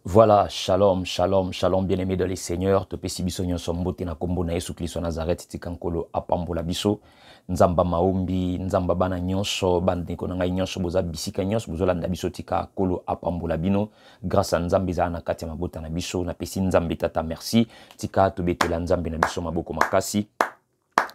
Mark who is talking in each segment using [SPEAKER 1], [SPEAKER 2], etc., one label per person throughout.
[SPEAKER 1] Voilà, shalom, shalom, shalom, bien-aimé dans les seigneurs. Topesi biso nyonso mbote na kombo na Yesu Kristo Nazareth tikankolo apambola biso. Nzamba maombi, nzamba bana nyonso, bandeko na ngai nyonso boza bisika nyonso bozolanda biso tika kolo apambola bino. Grâce à nzambe za na kati ya mabota na biso, na pesi nzambe tata merci. Tika tobetela nzambe na biso maboko makasi.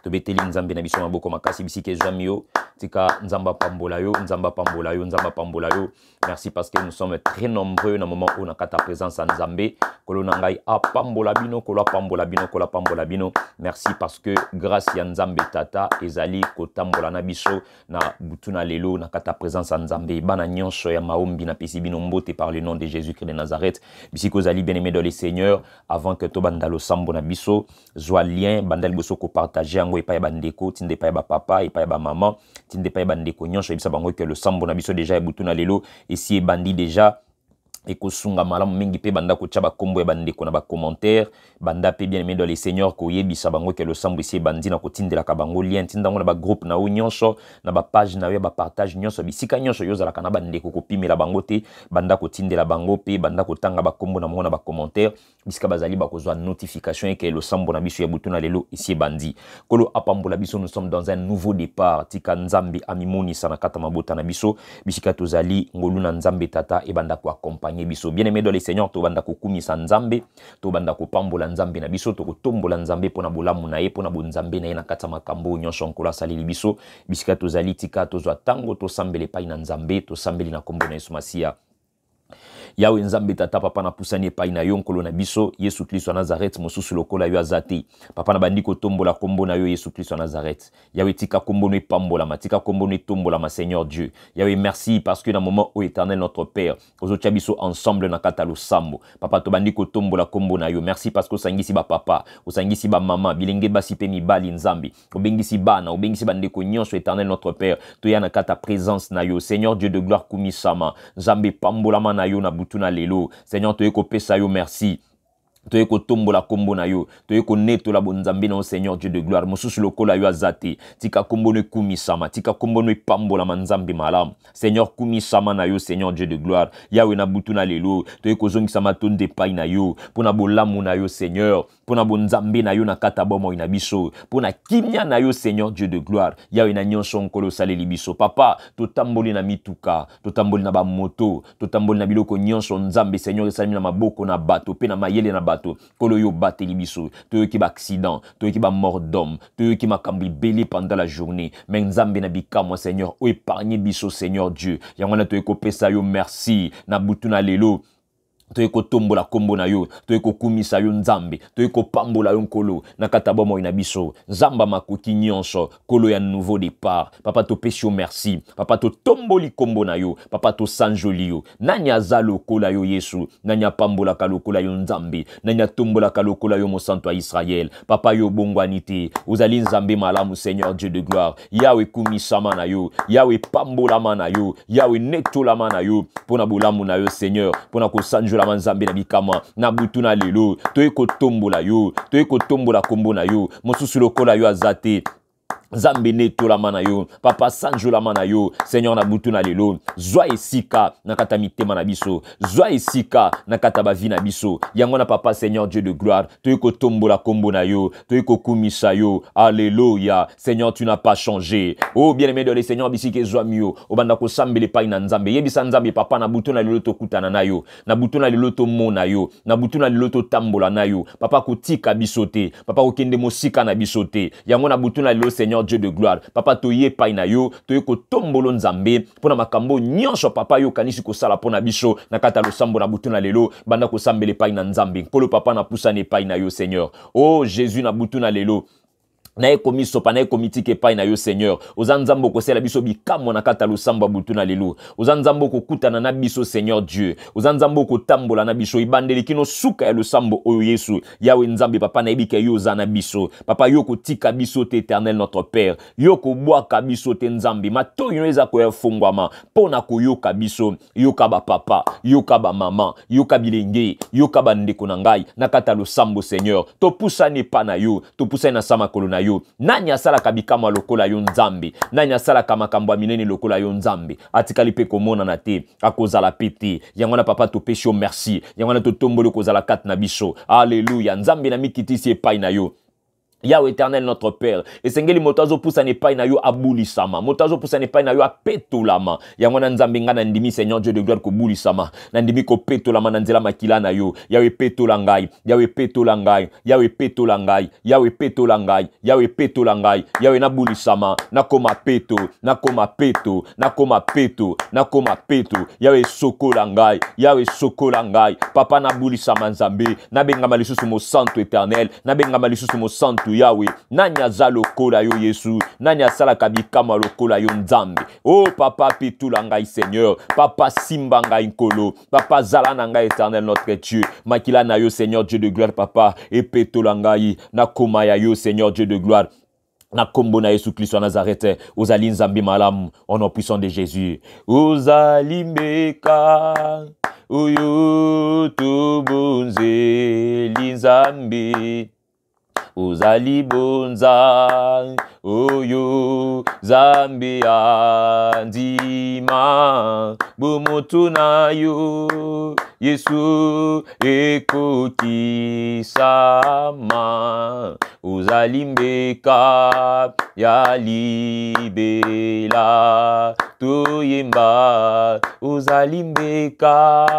[SPEAKER 1] Tobeteli nzambe na biso maboko makasi bisike jamio. Tika nzamba pambola yo, nzamba pambola yo, nzamba pambola yo. Merci parce que nous sommes très nombreux dans le moment où on a ta présence en Nzambé. Kolo nangai a pambola bino, kolo pambola bino, kolo pambola bino. Merci parce que grâce à Nzambé tata ezali kotambola na biso na butuna lelo na kata présence en Nzambé. Bana nyonso ya maombi na pesi bino mbote par le nom de Jésus-Christ de Nazareth. Bisiko zali bien-aimé dans les seigneurs avant que to bandalo sambo na biso. Zwa lien bandal boso ko partager ngo epa ya bandeko, tinde pa ya ba papa, epa ya ba maman. Tinde pa bandeko nyonso ebisa bango que le sambo na biso déjà ebutuna lelo ici bandi déjà ekosunga malamu mingi pe banda ko tchaba kombo ya bandeko na ba commentaire banda pe bien aimé dans les seigneurs ko yebisa bango que le sambo ici bandi na ko tindela ka bango lien tindango na ba groupe na o nyonso na ba page na yo ba partage nyonso bisika nyonso yozala kana bandeko ko pimela bango te banda ko tindela bango pe banda ko tanga ba kombo na mona ba commentaire bisika bazali ba ko zwa notification que le sambo na biso ya butuna lelo ici bandi kolo apambola biso. Nous sommes dans un nouveau départ tika nzambi amimoni sana kata mabota na biso bisika tozali ngolu na nzambe tata e banda ko accompagner biso bien-aimé dans les seigneurs to banda ko kumisa nzambe to banda ko pambola nzambe na biso to ko tombola nzambe pona bolamu na ye pona bonzambe na ye na kata makambo nyonso nkola salili biso bisika tozali tika tozwa tango to sambele pai na nzambe to sambeli na kombo na Yesu Masia. Yawe nzambe tata papa na pusani epai na yo nkolo na biso Yesu Kristo Nazareth mosusu lokola yo azate papa na bandiko tombola kombo na yo Yesu Kristo Nazareth. Yawe tika kombo no pambola matika kombo no tombola ma Seigneur Dieu. Yawe merci parce que dans moment où éternel notre Père ozotia biso ensemble na kata lo sambo papa to bandiko tombola kombo na yo. Merci parce que osangisi ba papa osangisi ba mama bilenge basi pe mibali nzambe obengisi bana obengisi bandeko nyonso éternel notre Père to ya na kata présence na yo Seigneur Dieu de gloire kumisama nzambe pambola ma na yo na butuna lelo Seigneur toyeko pesa yo merci toyeko tombola kombo na yo toyeko neto la bonzambe na Seigneur Dieu de gloire mosusu lokola yo azate tika kombo no kumisama tika kombo no pambola manzambe malam Seigneur kumisama na yo Seigneur Dieu de gloire yawe na butuna lelo toyeko zongisa matonde pai na yo pona bolamu na yo Seigneur pona bonzambe na yo na kata bomo ina biso pona kimia na yo Seigneur Dieu de gloire yawe na nyonso nkolo saleli biso papa totamboli na mituka totamboli na ba moto totamboli na biloko nyonso nzambe Seigneur esalimi na maboko na bato pe na mayele na bato kolo yo bateli biso toyoki ba accident toyoki ba mort d'homme toyoki makambo ibele pendant la journée mais nzambe na bikamwa Seigneur o épargner biso Seigneur Dieu yango na toyeko pesa yo merci na butuna lelo toyeko tombola kombo na yo toyeko kumisa yo nzambe toyeko pambola yo nkolo na kata bomo ina biso nzamba makoki nyonso kolo ya nouveau départ papa to pesi yo merci papa to tomboli kombo na yo papa to sanjoli yo nani azalo kola yo Yesu nani apambola kalokola yo nzambe nani atombola kalokola yo mosanto a Israël papa yo bongwani te ozali nzambe malamu Seigneur Dieu de gloire yawe kumisama na yo yawe pambola mana yo yawe netola mana yo pona bolamu na yo Seigneur pona ko sanjo la manzambe na bikama na butuna lelo toyeko tombola yo toyeko tombola kombo na yo mosusu lokola yo azate Zambe netola mana yo papa sanjola mana yo Seigneur na butuna lelo zwa esika na kata mitema na biso zwa esika na kata bavi na biso yango na papa Seigneur Dieu de gloire toyeko tombola kombo na yo toyeko kumisa yo alléluia Seigneur tu n'as pas changé oh bien-aimé de le Seigneur bisike zwa mio obanda ko sambele pai na nzambe yebisa nzambe papa na butuna lelo to kutana na yo na butuna lelo to mona yo na butuna lelo to tambola na yo papa ko tika bisote papa ko kende mosika na bisote yango na butuna lelo Seigneur Dieu de gloire papa toye pai na yo toyeko tombolo nzambe pona makambo nyonso papa yo kanisi ko sala pona biso na kata lo sambo na butuna lelo banda ko sambele pai na nzambe kolo papa na pusane pai na yo Seigneur oh Jésus na butuna lelo na ekomiso pa na ekomitike pai na yo Seigneur ozanzambo ko sela biso bikamo na kata lusamba butuna lelo ozanzambo ko kutana na biso Seigneur Dieu ozanzambo ko tambola na biso ibandeli kino suka ya lusambo oyo Yesu yawe nzambe papa na ebike yo za na biso papa yo ko tika biso te éternel notre Père yo ko bwaka biso te nzambe matoyo eza ko efungwama pona ko yoka biso yoka ba papa yoka ba mama yoka bilenge yoka bandeko na ngai na kata lusambo Seigneur to pusani pa na yo to pusani na sama kolo na yo yo. Nani asalaka bikama lokola yo nzambe? Nani asalaka makambo ya minene lokola yo nzambe? Atikali pe komona na te, akozala pete. Yangwana papa to pesho merci. Yangwana to tombolo kozala kat na biso. Alléluia. Nzambe na mikitisi epai na yo. Yahweh éternel notre Père. Et sengeli motazo poussa ne pas na yo abulisama. Motazo poussa ne pas na yo apetolama. Yangwana nzambe nga na ndimi Seigneur Dieu de gloire ko bulisama. Na ndimi ko petolama na nzela makila na yo. Yahweh petolangai. Yahweh petolangai. Yahweh petolangai. Yahweh petolangai. Yahweh petolangai. Yahweh na bulisama. Na koma peto. Na koma peto. Na koma peto. Na koma peto. Yahweh sokolangai. Yahweh sokolangai. Papa na bulisama nzambe. Na benga malisusu mo santo éternel. Na benga malisusu mo santo Yahweh, nani azalo kola yo Yesu, nani asala kabikama lokola yo nzambe. Oh papa pitula ngai Seigneur, papa simba ngai nkolo, papa zala na ngai éternel notre Dieu, makila na yo Seigneur Dieu de gloire papa, et petula ngai na koma ya yo Seigneur Dieu de gloire. Na kombo na Yesu Christ wa Nazareth, ozali nzambe malamu, au nom puissant de Jésus. Ozali mbeka, oyo tobonze linzambe. Ozali bonza, oyo zambi andima, bumotu na yo, Yesu ekoki sama. Ozali mbeka ya libela, toyemba. Ozali mbeka,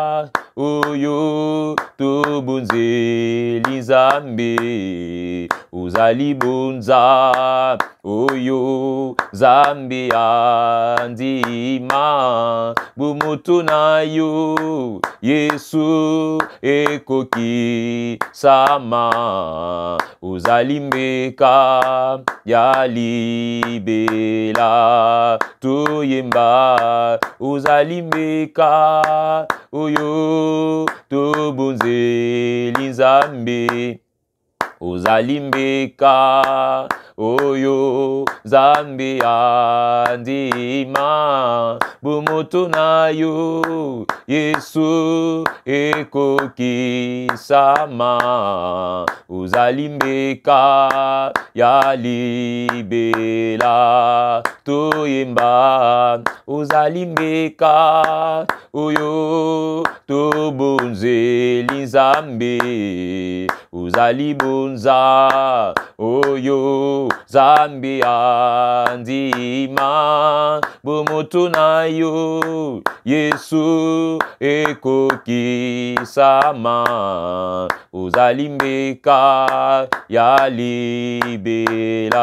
[SPEAKER 1] oyo tobonze linzambe. Ozali bonza, oyo zambe andima, bumotu na yo, Yesu ekoki sama. Ozali mbeka ya libela, toyemba. Ozali mbeka, oyo tobonze linzambe. Ozali mbeka, oyo zambe andima, bumotu na yo, Yesu ekoki sama. Ozali mbeka ya libela, toyemba. Ozali mbeka, oyo tobonze linzambe. Ozali bonza, oyo zambi andima, bumotu na yo, Yesu ekoki sama. Ozali mbeka ya libela.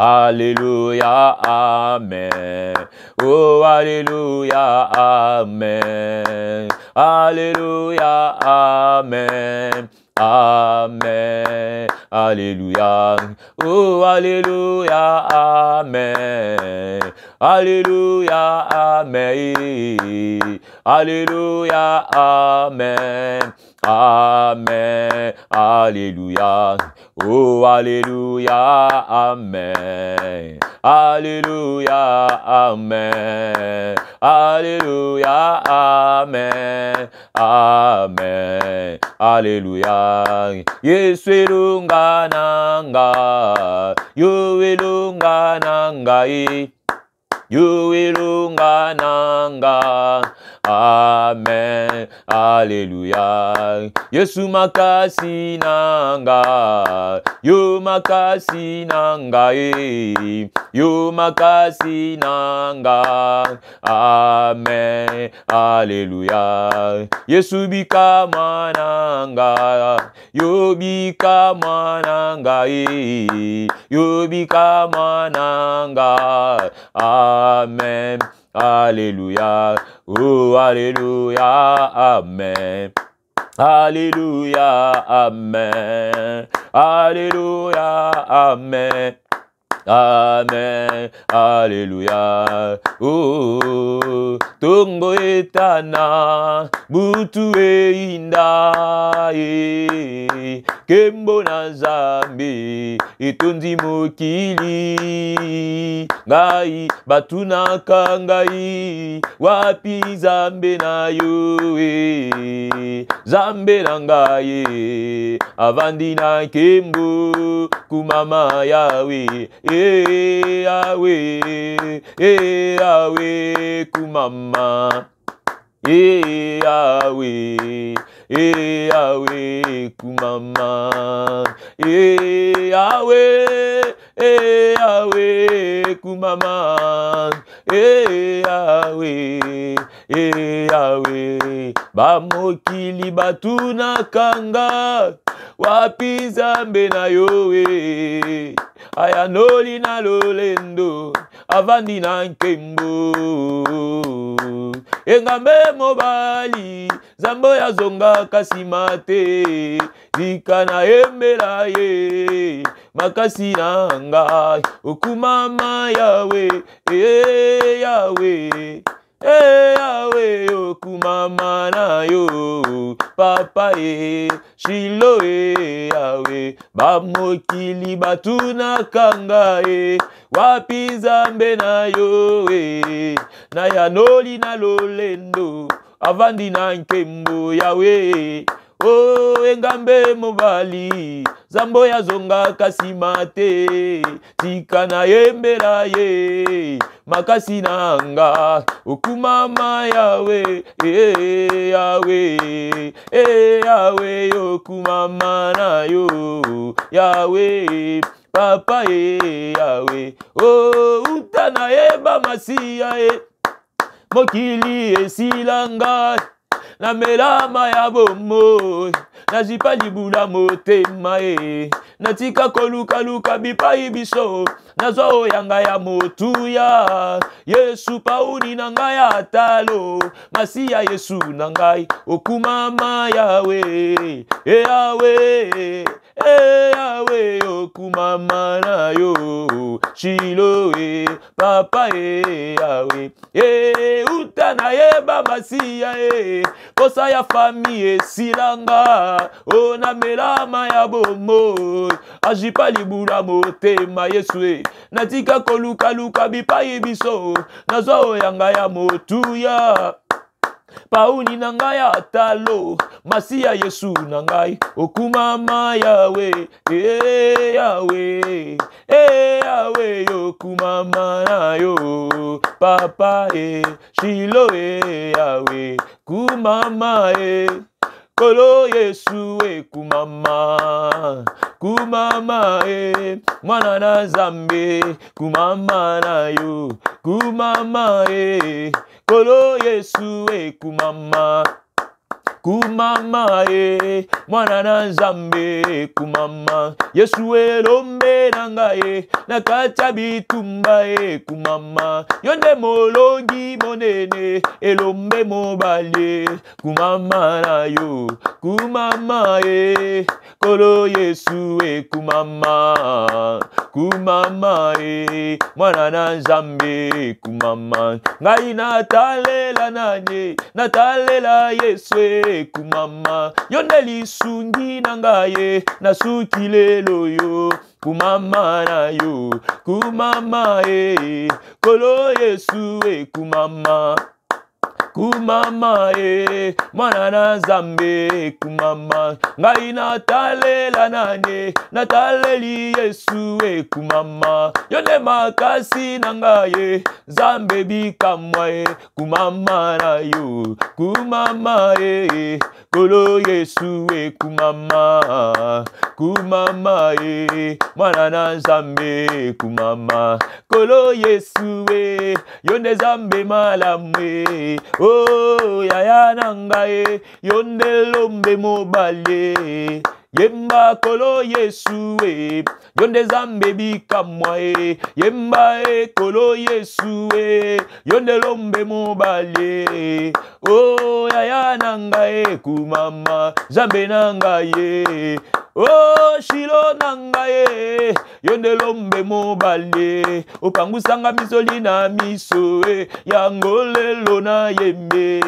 [SPEAKER 1] Alléluia, amen. Oh, alléluia, amen. Alléluia, amen. Amen. Alléluia. Oh, alléluia, amen. Alléluia, amen. Alléluia, amen. Amen. Alléluia. Oh, alléluia, amen. Alléluia, amen. Alléluia, amen. Amen. Alléluia. Yesu elunga nanga. Yo elunga nanga. Yo elunga nanga. Amen. Alléluia. Yesu makasi nanga. Yo makasi nanga. Yo makasi nanga. Amen. Alléluia. Yesu bikama nanga. Yo bikama nanga. Yo bikama nanga. Amen. Alléluia. Oh, alléluia. Amen. Alléluia. Amen. Alléluia. Amen. Amen. Alléluia. Oh, tongo etana, butu einda, kembo na Nzambe etondi mokili ngai batunaka ngai wapi Nzambe na yo Nzambe na ngai avandi na kembo kumama Yawe Yawe Yawe kumama Yawe Yawe kumama Yawe Yawe kumama Yawe Yawe bamokili batuna kanga wapi Nzambe na yo ayanoli na lolendo avandi na nkembo engambe mobali Zambo ya zonga kasima te dikana embela ye makasi nanga okumama Yawe Yawe Yawe okumama na yo papa Shilo Yawe bamokili batuna kanga wapi Nzambe na yo na yanoli na lolendo avandi na nkembo Yawe engambe mobali Zambo ya zonga kasima te tikana yembela ye makasi nanga okumama Yawe Yawe Yawe okumama na yo Yawe papa Yawe utana eba masia mokili esilanga na melama ya bomo na jipa libula motema na tika koluka luka bipai biso na zo yanga ya motuya Yesu pauni nanga ya talo masia Yesu nangai okumama Yawe Yawe Yawe okumama na yo Shilo papa Yawe utana yeba masia kosa ya fami silanga ona melama ya bomo ajipa libula motema Yesu natika koluka luka bipai biso nazo yanga ya motuya pauni nanga ya talo masia Yesu nangai okumama Yawe Yawe Yawe okumama na yo papa Shilo Yawe kumama Kolo Yesu kumama kumama mwana na Nzambe kumama na yo kumama Kolo Yesu kumama kumama mwana na Nzambe kumama Yesu elombe nangaye nakacha bitumba kumama yonde molongi monene elombe mobale kumama na yo kumama Kolo Yesu kumama kumama mwana na Nzambe kumama ngai natalela nanye natalela Yesu kumama yonde lisungi nangaye nasukilelo yo kumama na yo kumama Kolo Yesu kumama kumama mwana na Nzambe kumama ngai natalela nanye nataleli Yesu kumama yonde makasi nangaye Nzambe bikamwa kumama na yo kumama Kolo Yesu kumama kumama mwana na Nzambe kumama Kolo Yesu yonde Nzambe malamwe yaya nangaye yonde lombe mobale yemba Kolo Yesu yonde Nzambe bikamwa yemba Kolo Yesu yonde lombe mobale yaya nangaye kumama Nzambe nangaye Shilo nangaye yonde lombe mobale opangusanga misoli na miso yangolelo na yembe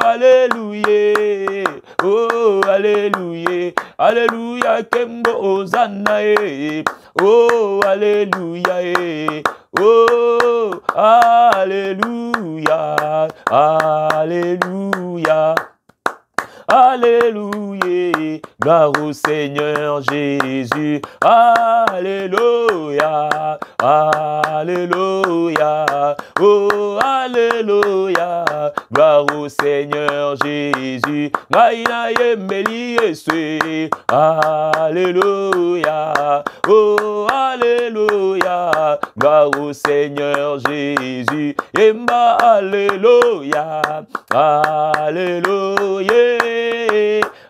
[SPEAKER 1] haleluya haleluya Alléluia, Kembo Hosanna, oh, Alléluia, oh, Alléluia, Alléluia. Alléluia, gloire au Seigneur Jésus. Alléluia, Alléluia, oh Alléluia, gloire au Seigneur Jésus. Alléluia, oh Alléluia, gloire au Seigneur Jésus. Emba Alléluia, Alléluia.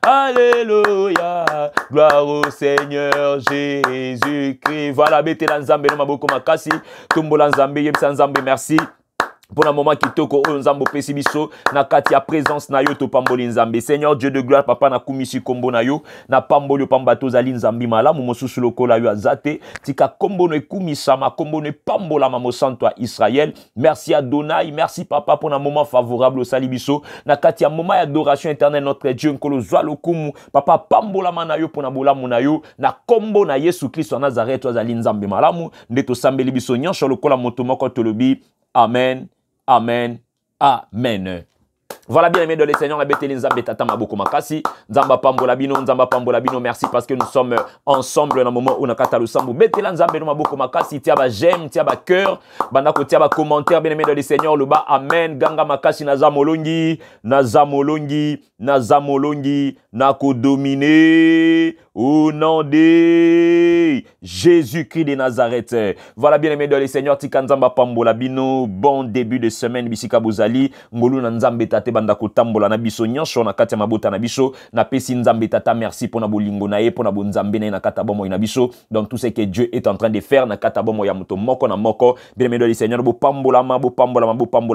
[SPEAKER 1] Alléluia, gloire au Seigneur Jésus-Christ. Voilà, bête la Nzambe, no maboko makasi, tumbo la Nzambe, yebisa Nzambe, merci. Pour un moment kitoko o nzambo pesi biso na kati ya présence na yo to pamboli nzambe. Seigneur Dieu de gloire, papa na kumisi kombo na yo na pamboli pambato zali nzambi malamu mosusu lokola yo azate tika kombo no ekumisa ma kombo no pambola mamo santo a Israël. Merci Adonai, merci papa pour un moment favorable au salibiso na kati ya moment d'adoration éternelle notre Dieu nkolo zwa lokumu papa pambola mana yo pour na bolamu na yo na kombo na Yesu Christ wa Nazareth azali nzambe malamu ndeto sambeli biso nyonso lokola moto moko tolobi amen. Amen. Amen. Voilà, bien aimé de le Seigneur, la bête Nzambe tata maboko makasi, Nzamba pambola bino, merci parce que nous sommes ensemble dans le moment où nous avons sambu. Bête Nzambe no maboko makasi, tia ba j'aime, tia ba cœur, bandako tia ba commentaire, bien aimé de le Seigneur, le bas amen, ganga makasi nazamolongi, nako dominer au nom de Jésus-Christ de Nazareth. Voilà, bien aimé de le Seigneur, tika Nzamba pambola bino, bon début de semaine bisika bozali, ngolu na Nzambe tate banda kotambola na biso nyonso na kati ya mabota na biso na pesi Nzambe tata merci pour na bolingo na ye pour na bonzambe na kata bomo na biso dans tout ce que Dieu est en train de faire na kata bomo ya moto moko na moko bien aimé le Seigneur bo pambola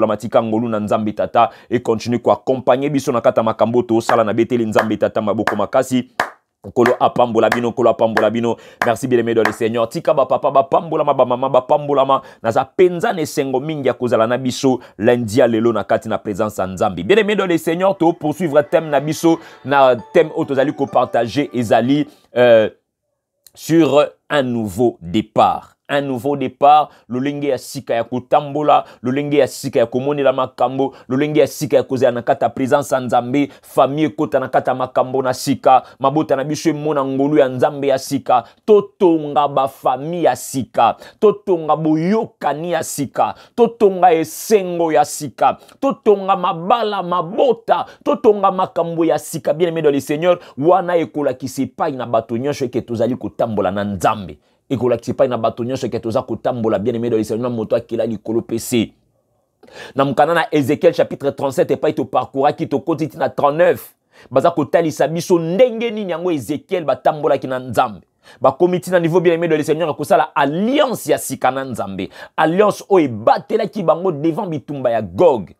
[SPEAKER 1] matika ngolu na Nzambe tata et continue ko accompagner biso na kata makambo to sala na beteli Nzambe tata maboko makasi Kolo apambola bino, merci bien aimé dans le Seigneur. Tika ba papa ba pambola ma ba mama ba pambola ma naza penza ne sengo mingi ya kozala na biso lundi à lelo na kati na présence en Nzambi. Bien aimé dans le Seigneur, to poursuivre thème na biso na thème autozali ko partager ezali sur un nouveau départ. Un nouveau départ, lolenge ya sika ya kutambola, lolenge ya sika ya komonela makambo, lolenge ya sika ya kozala na kata présence ya Nzambe, famille kota na kata makambo na sika, mabota na biso mona ngolu ya Nzambe ya sika, totonga ba famille ya sika, totonga boyokani ya sika, totonga esengo ya sika, totonga mabala mabota, totonga makambo ya sika. Bien aimé dans le Seigneur, wana ekola ki sepai na bato nyonso ke tozali kotambola na Nzambe. Et que l'actipa ina batonyo ce que toza kotambola bien aimé dans les Seigneur moto akila likolo PC. Na mukana na Ézéchiel chapitre 37 et pas ito parcoura ki to kotiti na 39. Baza kotali sabiso ndenge nini yango Ézéchiel batambola ki na Nzambe. Ba komiti na niveau bien aimé dans les Seigneur akosala alliance ya sikana Nzambe. Alliance o e batela ki bango devant bitumba ya Gog.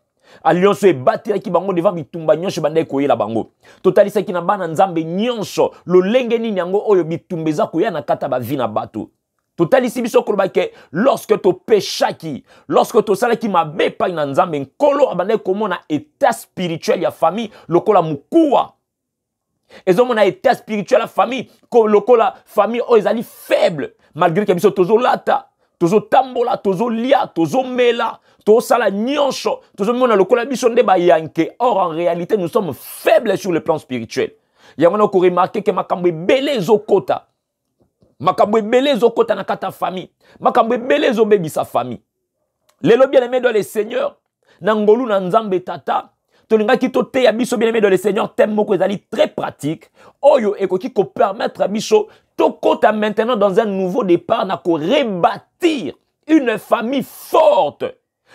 [SPEAKER 1] Alliance e batela ki bango devant bitumba nyonso banda koyela bango. Totalisa ki na bana Nzambe nyonso lolenge nini yango oyo bitumba za koya na kata ba vina bato. Totalisi biso koloba ke lorsque to pechaki, lorsque to sala ki mabe pa na Nzambe nkolo abanda komona état spirituel ya famille lokola mukuwa. Ezomona état spirituel ya famille lokola famille o ezali faible malgré que biso tozo lata, tozo tambola, tozo lia, tozo mela. Tout ça la nyonso, tout ça mona lokola biso nde ba yanke. Or en réalité nous sommes faibles sur le plan spirituel. Yamana ko remarquer que makambo belé zokota. Makambo belé zokota na kata famille. Makambo belé zo bebi sa famille. Lelo bien aimé dans le Seigneur, na ngolu na Nzambe tata, tolinga ki to te ya biso bien aimé dans le Seigneur, thème moko ezali très pratique. Oyo ekoki ko permettre à biso to kota maintenant dans un nouveau départ na ko rebâtir une famille forte.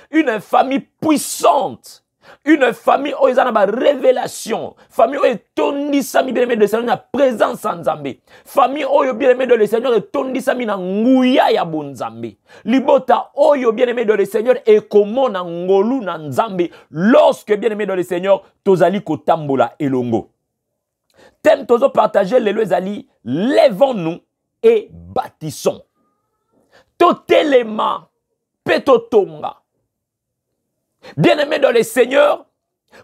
[SPEAKER 1] Une famille puissante, une famille où ils ont une révélation, famille où ils tondi sami bien aimé de Seigneur na présence en Nzambe, famille où ils bien aimé de le Seigneur et tondi sami na nguya ya bon Nzambe, libota où ils bien aimé de le Seigneur et comment na ngolu na Nzambe lorsque bien aimé de le Seigneur tozali kotambola elongo. Thème tozo partager les ezali lèvons-nous et bâtissons. Totelema petotonga. Bien-aimé dans le Seigneur,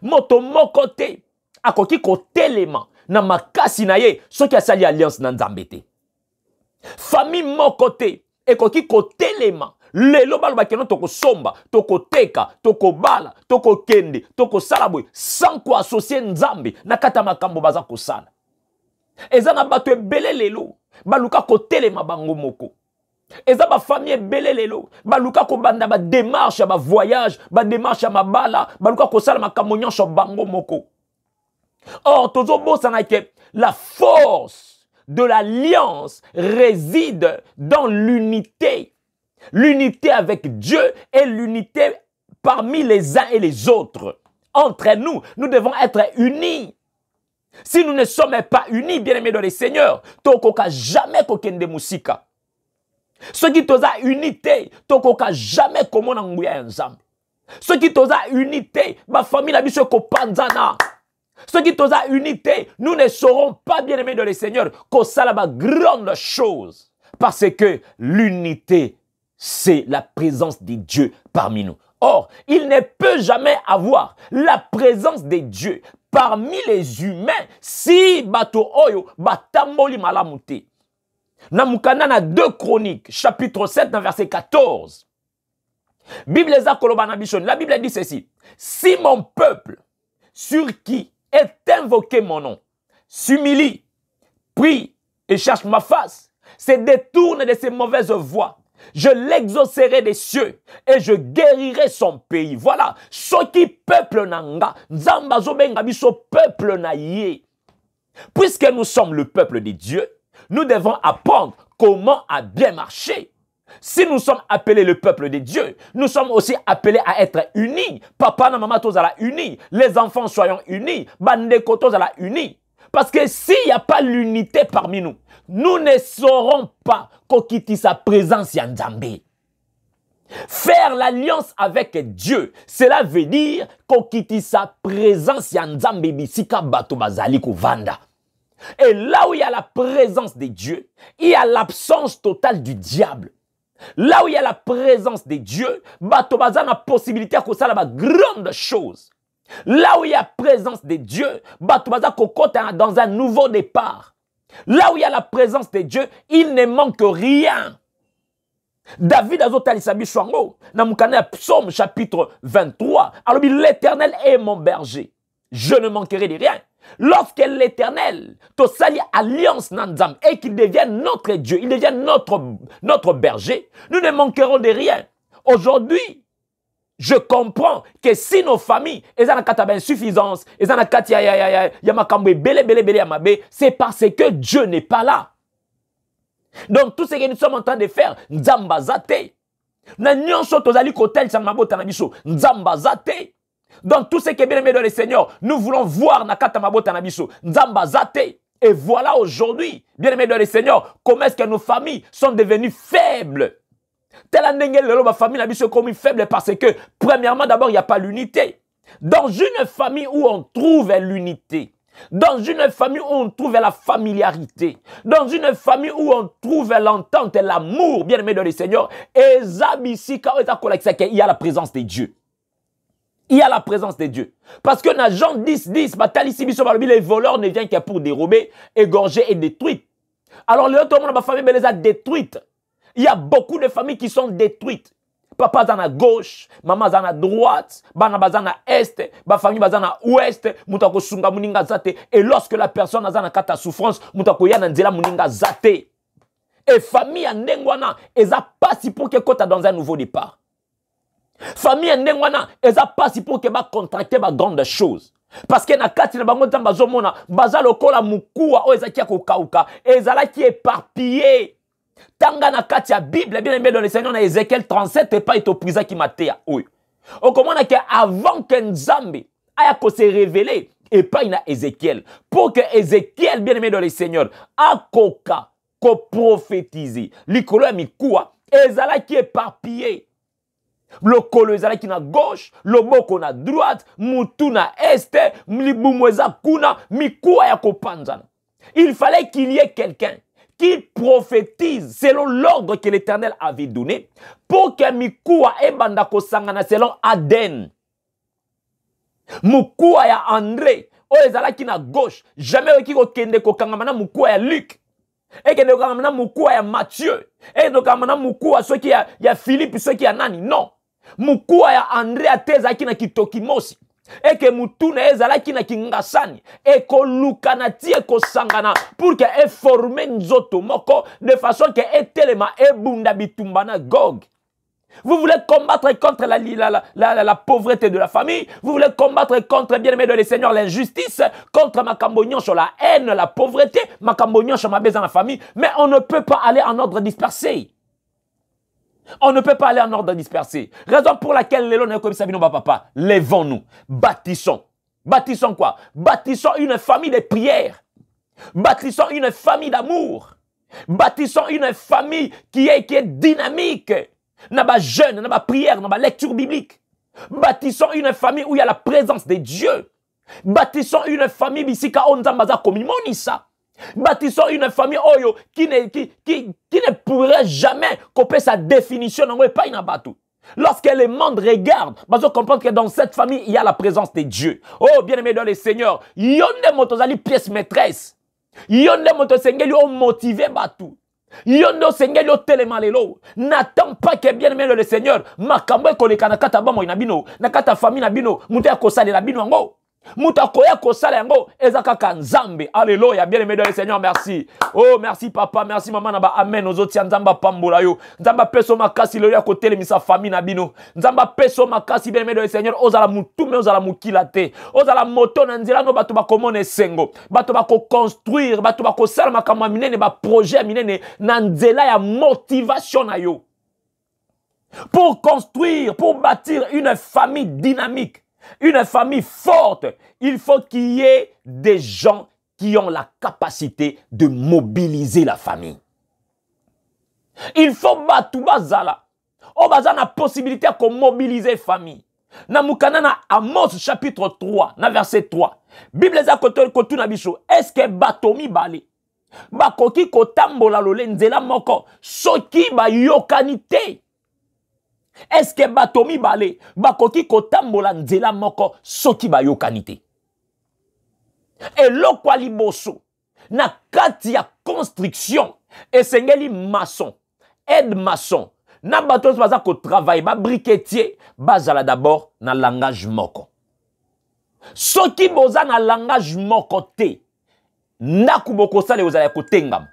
[SPEAKER 1] moto mon côté, akoki ko telema, na makasi na ye soki asali alliance na Nzambe te. Famille moko te ekoki kotelema lelo balobaki no tokosomba, tokoteka, tokobala, tokokende, tokosala boye sans ko associer Nzambe na kata makambo baza kosala. Eza na bato ebele lelo baluka kotelema bango moko. Eza ba famille ebele lelo baluka ko banda ba démarche ba voyage, ba démarche ya mabala, baluka kosala makambo nyonso bango moko. Or tozobosana ke la force de l'alliance réside dans l'unité. L'unité avec Dieu et l'unité parmi les uns et les autres. Entre nous, nous devons être unis. Si nous ne sommes pas unis, bien-aimés dans le Seigneur, tokoka jamais kokende musika. Ce qui toza unité, tokoka jamais komona nguya nzambe. Ce qui toza unité, ma famille la biso kopanzana. Ce qui toza unité, nous ne serons pas bien-aimés dans le Seigneur kosala ba grande chose. Parce que l'unité, c'est la présence de Dieu parmi nous. Or, il ne peut jamais avoir la présence de Dieu parmi les humains si bato oyo batamboli malamu te. Namukana na 2 Chroniques, chapitre 7, verset 14. Bible la Bible dit ceci. Si mon peuple, sur qui est invoqué mon nom, s'humilie, prie et cherche ma face, se détourne de ses mauvaises voies, je l'exaucerai des cieux et je guérirai son pays. Voilà. Soki peuple nanga, nzamba zobenga biso peuple na ye. Puisque nous sommes le peuple de Dieu, nous devons apprendre comment à bien marcher. Si nous sommes appelés le peuple de Dieu, nous sommes aussi appelés à être unis. Papa na maman tozala unis. Les enfants soyons unis. Bandeko tozala unis. Parce que s'il n'y a pas l'unité parmi nous, nous ne saurons pas kokiti sa présence ya Nzambe. Faire l'alliance avec Dieu, cela veut dire kokiti sa présence ya Nzambe bisika bato bazali kovanda. Et là où il y a la présence de Dieu, il y a l'absence totale du diable. Là où il y a la présence de Dieu, bato bazana possibilité ko sala ba grande chose. Là où il y a la présence de Dieu, bato baza kokota dans un nouveau départ. Là où il y a la présence de Dieu, il ne manque rien. David azotalisa biso yango na mukana Psaume chapitre 23. Alors l'Éternel est mon berger, je ne manquerai de rien. Lorsque l'Éternel te sali alliance nanzam et qu'il devienne notre Dieu, il devient notre berger, nous ne manquerons de rien. Aujourd'hui, je comprends que si nos familles, elles ont une insuffisance, elles ont une c'est parce que Dieu n'est pas là. Donc tout ce que nous sommes en train de faire, nzamba zate. Na nyonso tozali kotel sa mabota na biso, nzamba zate. Donc tout ce qui est bien aimé dans le Seigneur, nous voulons voir na kata mabota na biso, nzamba zate. Et voilà aujourd'hui, bien aimé dans le Seigneur, comment est-ce que nos familles sont devenues faibles. Ma famille est comme faible parce que, premièrement, d'abord, il n'y a pas l'unité. Dans une famille où on trouve l'unité, dans une famille où on trouve la familiarité, dans une famille où on trouve l'entente et l'amour, bien aimé dans le Seigneur, il y a la présence de Dieu. Il y a la présence de Dieu. Parce que dans Jean 10, les voleurs ne viennent que pour dérober, égorger et détruire. Alors, le monde de ma famille les a détruites. Il y a beaucoup de familles qui sont détruites. Papa est à gauche, maman est à droite, bana bazana est, ba famille bazana ouest, mutako sunga muninga zate. Et lorsque la personne a une kata souffrance, mutako yana nzela muninga zate. Et famille ndengwana, eza pas si pour que kota dans un nouveau départ. Famille ndengwana, eza pas si pour que ba contracter ba grande chose. Parce que na kati na bango tamba zomona, bazalo kola mukua o ezaki kokauka, ezala ki éparpillé. Tanga na kati ya Bible, bien aimé dans le Seigneur, na Ézéchiel 37, et pas et au prisa qui m'a té à eux. Au comment on a avant que Nzambe aya ko se révéler, et pas na Ézéchiel, pour que Ézéchiel, bien aimé dans le Seigneur, a koka, ko prophétiser, l'ikolo ya mikuwa, ezala qui éparpillé. Le kolo ezala qui na gauche, le boko na droite, mutu na est, libumweza kuna, mikuwa ya kopanzana. Il fallait qu'il y ait quelqu'un qui prophétise selon l'ordre que l'Éternel avait donné pour que Mikoua et Bandako Sangana selon Aden. Mukua ya André, oyo ezalaki na gauche jamais oyoki kokende kokangama na mukuwa ya Luc ekende kokangama na mukuwa ya Matthieu ekende kokangama na mukuwa soki ya Philippe soki ya nani non mukuwa ya Andrea te ezalaki na kitoki mosi eke mutuna ezalaki na kingasani ekoluka na ti ekosangana pour que eforme nzoto moko de façon que etelema ebunda bitumba na Gog. Vous voulez combattre contre la pauvreté de la famille. Vous voulez combattre contre, bien-aimé de le Seigneur, l'injustice, contre Makambognon sur la haine, la pauvreté, Makambognon sur ma baisse dans la famille. Mais on ne peut pas aller en ordre dispersé. On ne peut pas aller en ordre dispersé. Raison pour laquelle les lois comme ça, papa, lèvons-nous, bâtissons. Bâtissons quoi? Bâtissons une famille de prière. Bâtissons une famille d'amour. Bâtissons une famille qui est dynamique. N'a pas jeûne, n'a pas prière, n'a pas lecture biblique. Bâtissons une famille où il y a la présence de Dieu. Bâtissons une famille bisika onzambaza komimonisa. Bâtissons une famille oyo qui ne pourrait jamais couper sa définition dans le pays n'abatu. Lorsque les mondes regardent, ils vont comprendre que dans cette famille, il y a la présence de Dieu. Oh, bien-aimé dans le Seigneur, yonde motozali pièce maîtresse. Yonde motosengeli o motivé batu. Yondo sengeli telema lelo. N'attends pas que bien aimé le Seigneur makambo koleka na kata bamo inabino na kata famille nabino muta kosala la bino ngo muta koya kosala ngo ezaka nzambe. Alléluia, bien aimé le Seigneur, merci. Oh merci papa, merci maman na ba amen ozoti nzamba pambola yo. Nzamba peso makasi lo ya kotele misa famille nabino. Nzamba peso makasi bien aimé le Seigneur ozala mutume ozala mukilate. Ozala moto na nzela no bato bakomone sengo. Bato bako construire, bato bako sala makama minene ba projet minene na nzela ya motivation na yo. Pour construire, pour bâtir une famille dynamique, une famille forte, il faut qu'il y ait des gens qui ont la capacité de mobiliser la famille. Il faut battre bazala. O bazana possibilité de mobiliser la famille. Na mukana na Amos chapitre 3, na verset 3. Bible za kotuna biso. Est-ce que batomi bale? Bakoki kotambola lole nzela moko. Soki ba yokanite. Est-ce que batomi bale? Bakoki kotambola nzela moko. Soki ba yokanite. Et lokwa liboso. Na kati ya construction. Et sengeli maçon. Aide maçon. Na bato baza ko travail. Ba briquetier. Bazala d'abord na langage moko. Soki boza na langage moko te. Nakuboko sale ozala kotengam.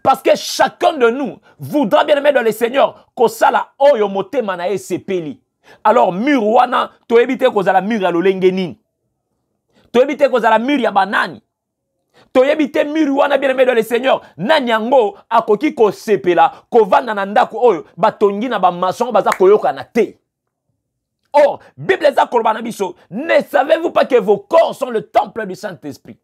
[SPEAKER 1] Parce que chacun de nous voudra bien aimer dans le Seigneur kosala oyo motema na esepeli. Alors mur wana to ebite kozala mur ya lolenge nini. To ebite kozala mur ya banani. To ebite mur wana bien aimer dans le Seigneur nani yango akoki ko sepela kovanda na ndako oyo batongi na ba maçon baza koyoka na te. Or, Bible za kolbana biso, ne savez-vous pas que vos corps sont le temple du Saint-Esprit?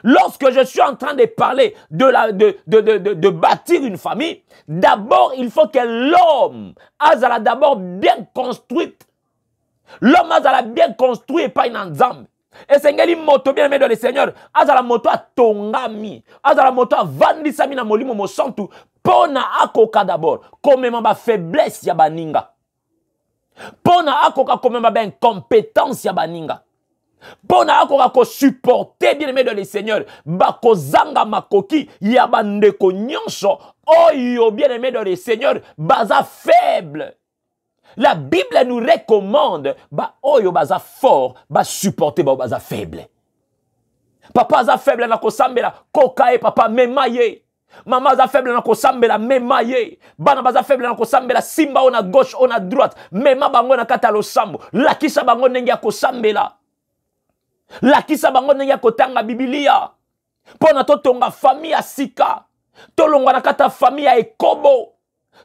[SPEAKER 1] Lorsque je suis en train de parler de bâtir une famille, d'abord, il faut que l'homme azala d'abord bien construite. L'homme azala bien construit et pas une ensemble. Et sengeli moto bien aimé dans le Seigneur, azala moto a tongami, azala moto a vandi sami na molimo mo santu, pona akoka d'abord, comme ma faiblesse ya baninga. Pona akoka comme ma incompétence ya baninga. Pona akoka ko supporter bien aimé dans le Seigneur, bako zanga makoki ya bandeko nyonso, oyo bien aimé dans le Seigneur, baza faible. La Bible nous recommande, ba oyo baza fort, ba supporter ba baza faible. Papa za faible na kosambela, kokae papa memaye. Maman za faible na kosambela memaye. Bana baza faible na kosambela simba on a gauche on a droite. Mema bango na kata lo sambo. Lakisa bango ndenge ya kosambela. Lakisa bango ndenge ya kotanga Biblia. Pona totonga famille ya sika. Tolongwa na kata famille ya ekobo.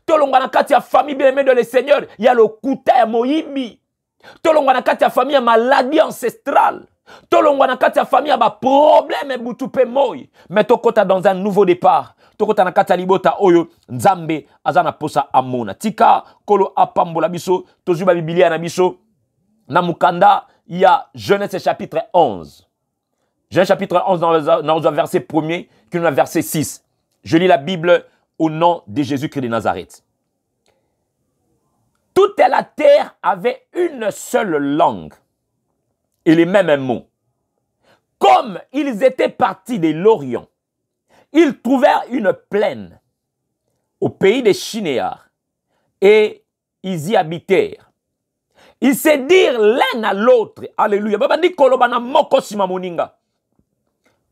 [SPEAKER 1] Tolongwa na kati ya famille bien aimée de le Seigneur, il y a le kuta ya moyibi. Tolongwa na kati ya famille ya maladie ancestrale. Tolongwa na kati ya famille ya ba problème butupe moy. Mais tokota dans un nouveau départ. Tokota na kati ya libota oyo nzambe azana posa amona. Tika kolo apambola biso, tozuba Biblia na biso. Na mukanda ya Genèse chapitre 11. Genèse chapitre 11 dans le verset 1er, qui nous a verset 6. Je lis la Bible au nom de Jésus-Christ de Nazareth. Toute la terre avait une seule langue et les mêmes mots. Comme ils étaient partis de l'Orient, ils trouvèrent une plaine au pays des Chinéars et ils y habitèrent. Ils se dirent l'un à l'autre, alléluia,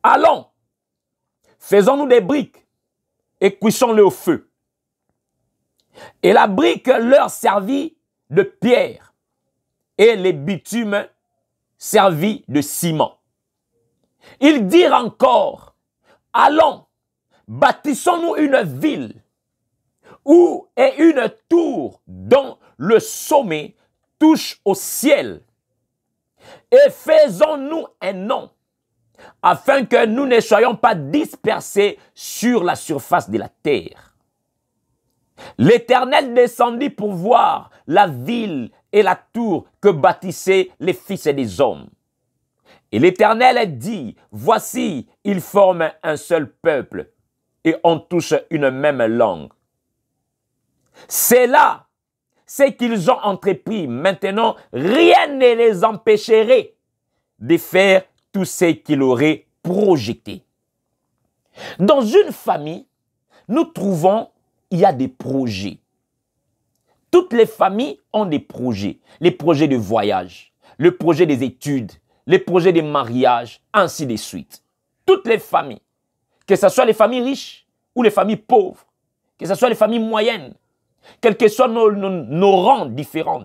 [SPEAKER 1] allons, faisons-nous des briques et cuissons-les au feu. Et la brique leur servit de pierre et les bitumes servit de ciment. Ils dirent encore, allons, bâtissons-nous une ville où est une tour dont le sommet touche au ciel et faisons-nous un nom afin que nous ne soyons pas dispersés sur la surface de la terre. L'Éternel descendit pour voir la ville et la tour que bâtissaient les fils des hommes. Et l'Éternel dit, voici, ils forment un seul peuple et ont tous une même langue. C'est là ce qu'ils ont entrepris. Maintenant, rien ne les empêcherait de faire tout ce qu'ils auraient projeté. Dans une famille, nous trouvons, il y a des projets. Toutes les familles ont des projets. Les projets de voyage, le projet des études, les projets de mariage, ainsi de suite. Toutes les familles, que ce soit les familles riches ou les familles pauvres, que ce soit les familles moyennes, quels que soient nos rangs différents,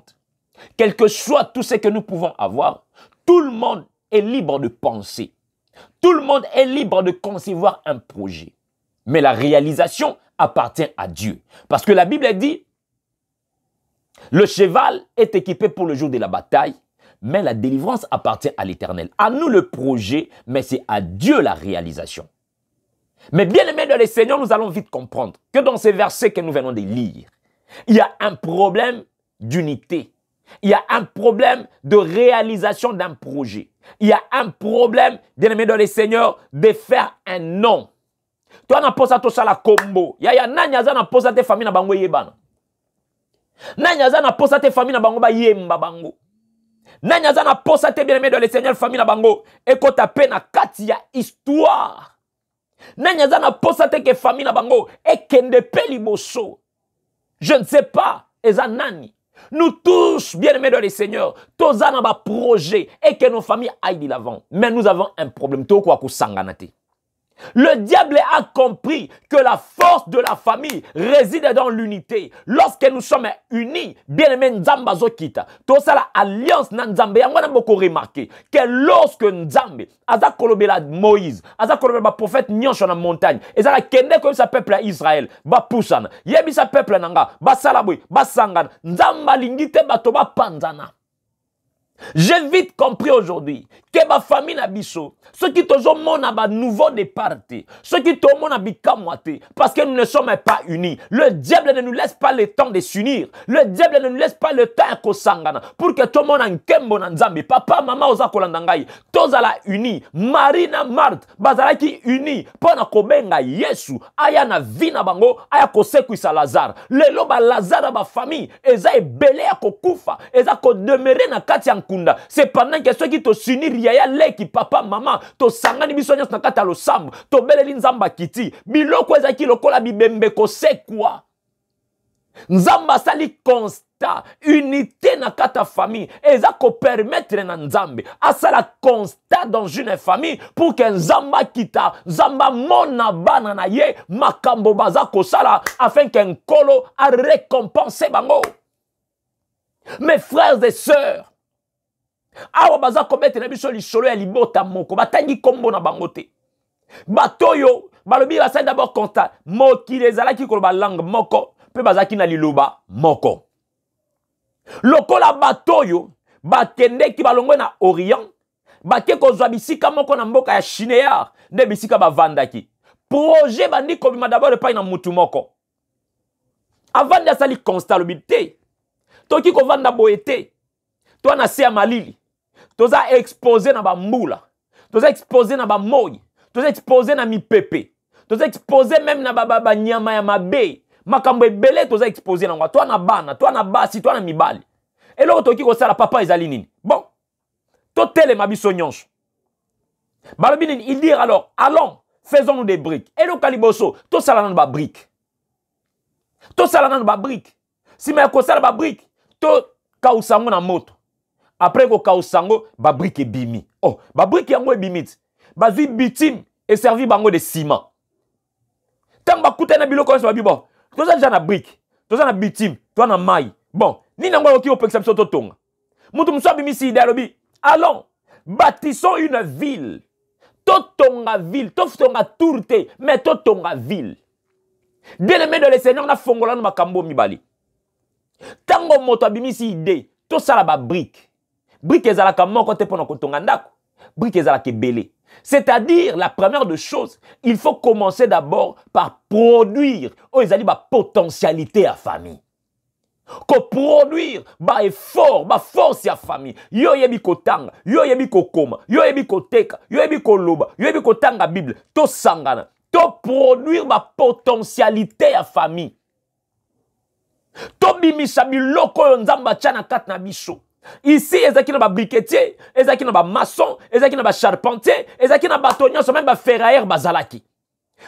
[SPEAKER 1] quel que soit tout ce que nous pouvons avoir, tout le monde est libre de penser. Tout le monde est libre de concevoir un projet. Mais la réalisation appartient à Dieu. Parce que la Bible dit, le cheval est équipé pour le jour de la bataille, mais la délivrance appartient à l'Éternel. À nous le projet, mais c'est à Dieu la réalisation. Mais bien aimés dans le Seigneur, nous allons vite comprendre que dans ces versets que nous venons de lire, il y a un problème d'unité. Il y a un problème de réalisation d'un projet. Il y a un problème, bien aimés dans le Seigneur, de faire un nom. Toi, na posa to sala combo. Ya nanyaza na posa te famille na bango yebana. Nanyaza na posa te famille na bango ba yemba bango. Nanyaza na posa te bien aimé dans le Seigneur famille na bango. Eko tape na kati ya histoire. Nanyaza na posa te ke famille na bango. Ekende peli boso. Je ne sais pas. Eza nani. Nous tous, bien aimés dans le Seigneur, tous avons un projet et que nos familles aillent de l'avant. Mais nous avons un problème. Le diable a compris que la force de la famille réside dans l'unité. Lorsque nous sommes unis, bien aimé Nzamba Zokita, tout ça la alliance Nzambe, on a beaucoup remarqué que lorsque Nzambe, Aza kolobela Moïse, Aza kolobela prophète Nyoncho na montagne, et ça la kende comme sa peuple à Israël, ba poussana, yebi sa peuple nanga, ba salaboui, ba sangana, Nzamba lingite bato ba panzana. J'ai vite compris aujourd'hui que ma famille n'a biso, ceux qui te ont un nouveau départ, ceux qui te ont un parce que nous ne sommes pas unis. Le diable ne nous laisse pas le temps de s'unir. Le diable ne nous laisse pas le temps de s'angana pour que tout le monde ait un nzambe. Papa, maman, oza kolandangai, tous ala uni. Marina, Marthe, bazala qui uni. Pona kobenga Yesu, aya na vina bango, aya koseku isa Lazare. Lelo ba Lazare ba famille, eza ebele ya kokufa, eza ko demeurer na kati ya c'est pendant que ceux qui te s'unir yaya leki papa maman to sangani bisonyas na kata lo sambu to beleli nzamba kiti biloko ezaki lokola bibembe ko c'est quoi nzamba sali constat unité na kata famille eza ko permettre na nzambe asala constat dans une famille pour que nzamba kita nzamba mona bana na ye makambo baza ko sala afin qu'un kolo a récompensé bango. Mes frères et sœurs, awa baza komete na biso lisolo ya libota moko batangi kombo na bangote batoyo balobi basali d'abord constat mokili ezalaki koloba langue moko pe bazaki na liloba moko lokola batoyo bakendeki balongwe na Orient bake kozwa bisika moko na mboka ya Shinéar nde bisika bavandaki projet bandi kobima d'abord epai na mutu moko avant de asali constat lobi te toki kovanda boye te to na se ya malili toza exposé na ba mbula, toza exposé na ba moyi, toza exposé na mipepe, toza exposé même na ba nyama ya mabe, makambo ebele toza exposé na ngwa, toi na bana, toi na basi, toi na mibali. Et là toki ko sala papa ezali nini. Bon. To tele mabiso nyonso. Balobini, ils dirent alors, allons, faisons-nous des briques. Et le caliboso, tout ça là dans ba brique. Tout ça là dans ba brique. Si mais ko ça ba brique, tout kausango na moto. Après ko kausango, ba brique et bimi. Oh, ba brique yango e bimit. Ba zi bitim et servi bango de ciment. Tant ba kuta na biloko so ba bibo. Tout ça déjà na brique. Tout ça na bitim, toi na maille. Bon, ni nango oki o perception to tonga. Mutu mso bimisi ide alobi. Allons, bâtissons une ville. Totonga ville, totonga tourte, mais totonga ville. Bien-aimé de le Seigneur, na fongola na makambo mibali. Tango moto abimisi ide, to sala ba brique. Brique ezalaka moko te pona kotonga ndako. Brique ezalaka belé. C'est-à-dire, la première des choses, il faut commencer d'abord par produire. Oh, ezali ba potentialité à famille. Ko produire ba effort, ba force ya famille. Yo yebi ko tanga, yo yebi ko koma, yo yebi ko teka, yo yebi ko loba, yo yebi ko tanga Bible, to sangana, to produire ba potentialité ya famille. To bimisa biloko yo nzamba tchana kat na biso. Ici, ezaki na ba briquetier, ezaki na ba maçon, ezaki na ba charpentier, ezaki na ba tonyon, so même ba ferrailleur bazalaki.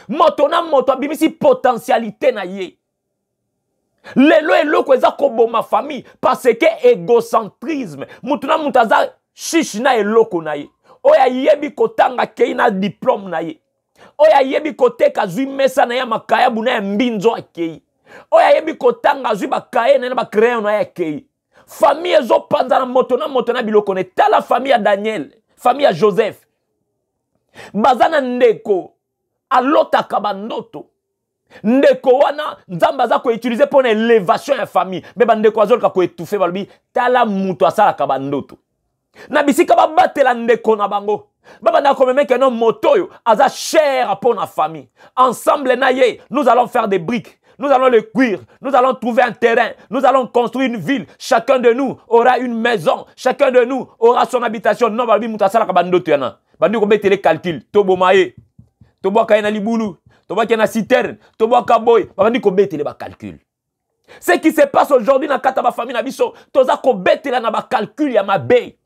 [SPEAKER 1] Moto na moto bimisi potentialité na ye. Lelo eloko eza koboma famille parce que égocentrisme mutuna mutaza shishi na eloko na ye oya yebi kotanga kei na diplôme na ye oya yebi koteka zui mesa na ya makaya buna ya mbinzo akei oya yebi kotanga zui bakaye na ba crayon na ya kei famille ezo panza na moto na biloko ne tala famille ya Daniel famille ya Joseph bazana ndeko alotaka bandoto ndeko wana nzamba za ko utiliser pour l'élévation ya famille beba ndeko azolka ko étouffer balobi tala muto asala ka bandoto na bisika ba batela ndeko na bango baba na ko memeke no motoyo aza cher pour na famille ensemble na ye nous allons faire des briques. Nous allons le cuire, nous allons trouver un terrain, nous allons construire une ville. Chacun de nous aura une maison, chacun de nous aura son habitation. Non, balobi muto asala ka bandoto yana bandi ko betele calcul tobo maye tobo kaina libulu. Toba citerne, toba kaboy, babandi ko betele ba calcul. Ce qui se passe aujourd'hui dans kata ba famille na biso, toza ko betela na ba calcul ya mabe.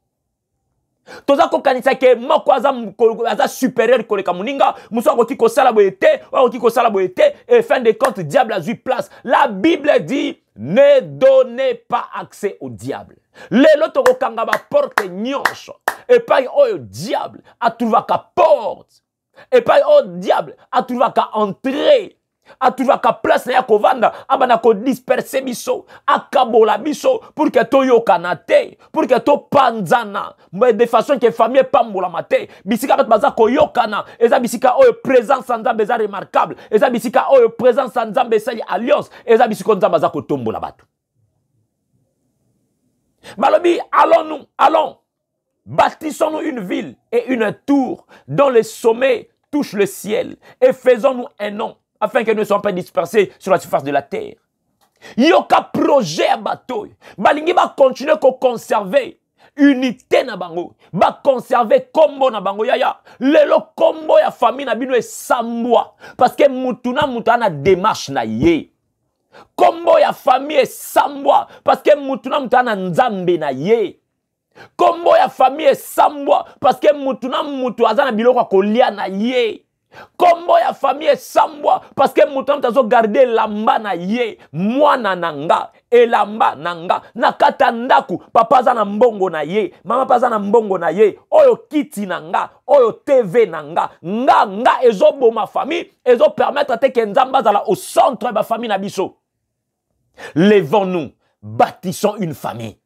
[SPEAKER 1] Toza ko kanisa ke moko aza supérieur ko le kamuninga, muso ko ko sala boyete, o ko sala boyete et fin de compte diable a eu place. La Bible dit ne donnez pas accès au diable. Lelo to ko kanga ba porte nyonso. Et pas o diable a trouvé ka porte. Et pas oh diable, a trouvé qu'à entrer, a trouvé qu'à place na kovanda, abana ko disperser biso, akabola biso pour que to yo kanate, pour que to panzana, mais de façon que famille pambola mate, bisika bat baza ko yokana, eza bisika oh présence nzambe eza remarquable, eza bisika oh présence nzambe sali alliance, eza bisika nzambe baza ko tombola bato. Balobi, allons. Bâtissons-nous une ville et une tour dont le sommet touche le ciel et faisons-nous un nom afin que nous ne soyons pas dispersés sur la surface de la terre. Yoka projet à bateau. Balingi va continuer à conserver unité na bango. Ba conserver combo na bango yaya. Lelo combo ya famille na bino e sambwa. Parce que mutuna na démarche na ye. Combo ya famille e sambwa. Parce que mutuna na nzambe na ye. Kombo ya famille sambwa parce que mutu azana biloko kolia na ye. Kombo ya famille sambwa parce que mutu azo garder lamba na ye, mwana nanga, elamba nanga, nakata ndaku, papa azana mbongo na ye, mama papa azana mbongo na ye, oyo kiti nanga, oyo TV nanga, nga ezo boma famille, ezo permettre te que nzamba zala au centre de la famille na biso. Levons-nous, bâtissons une famille.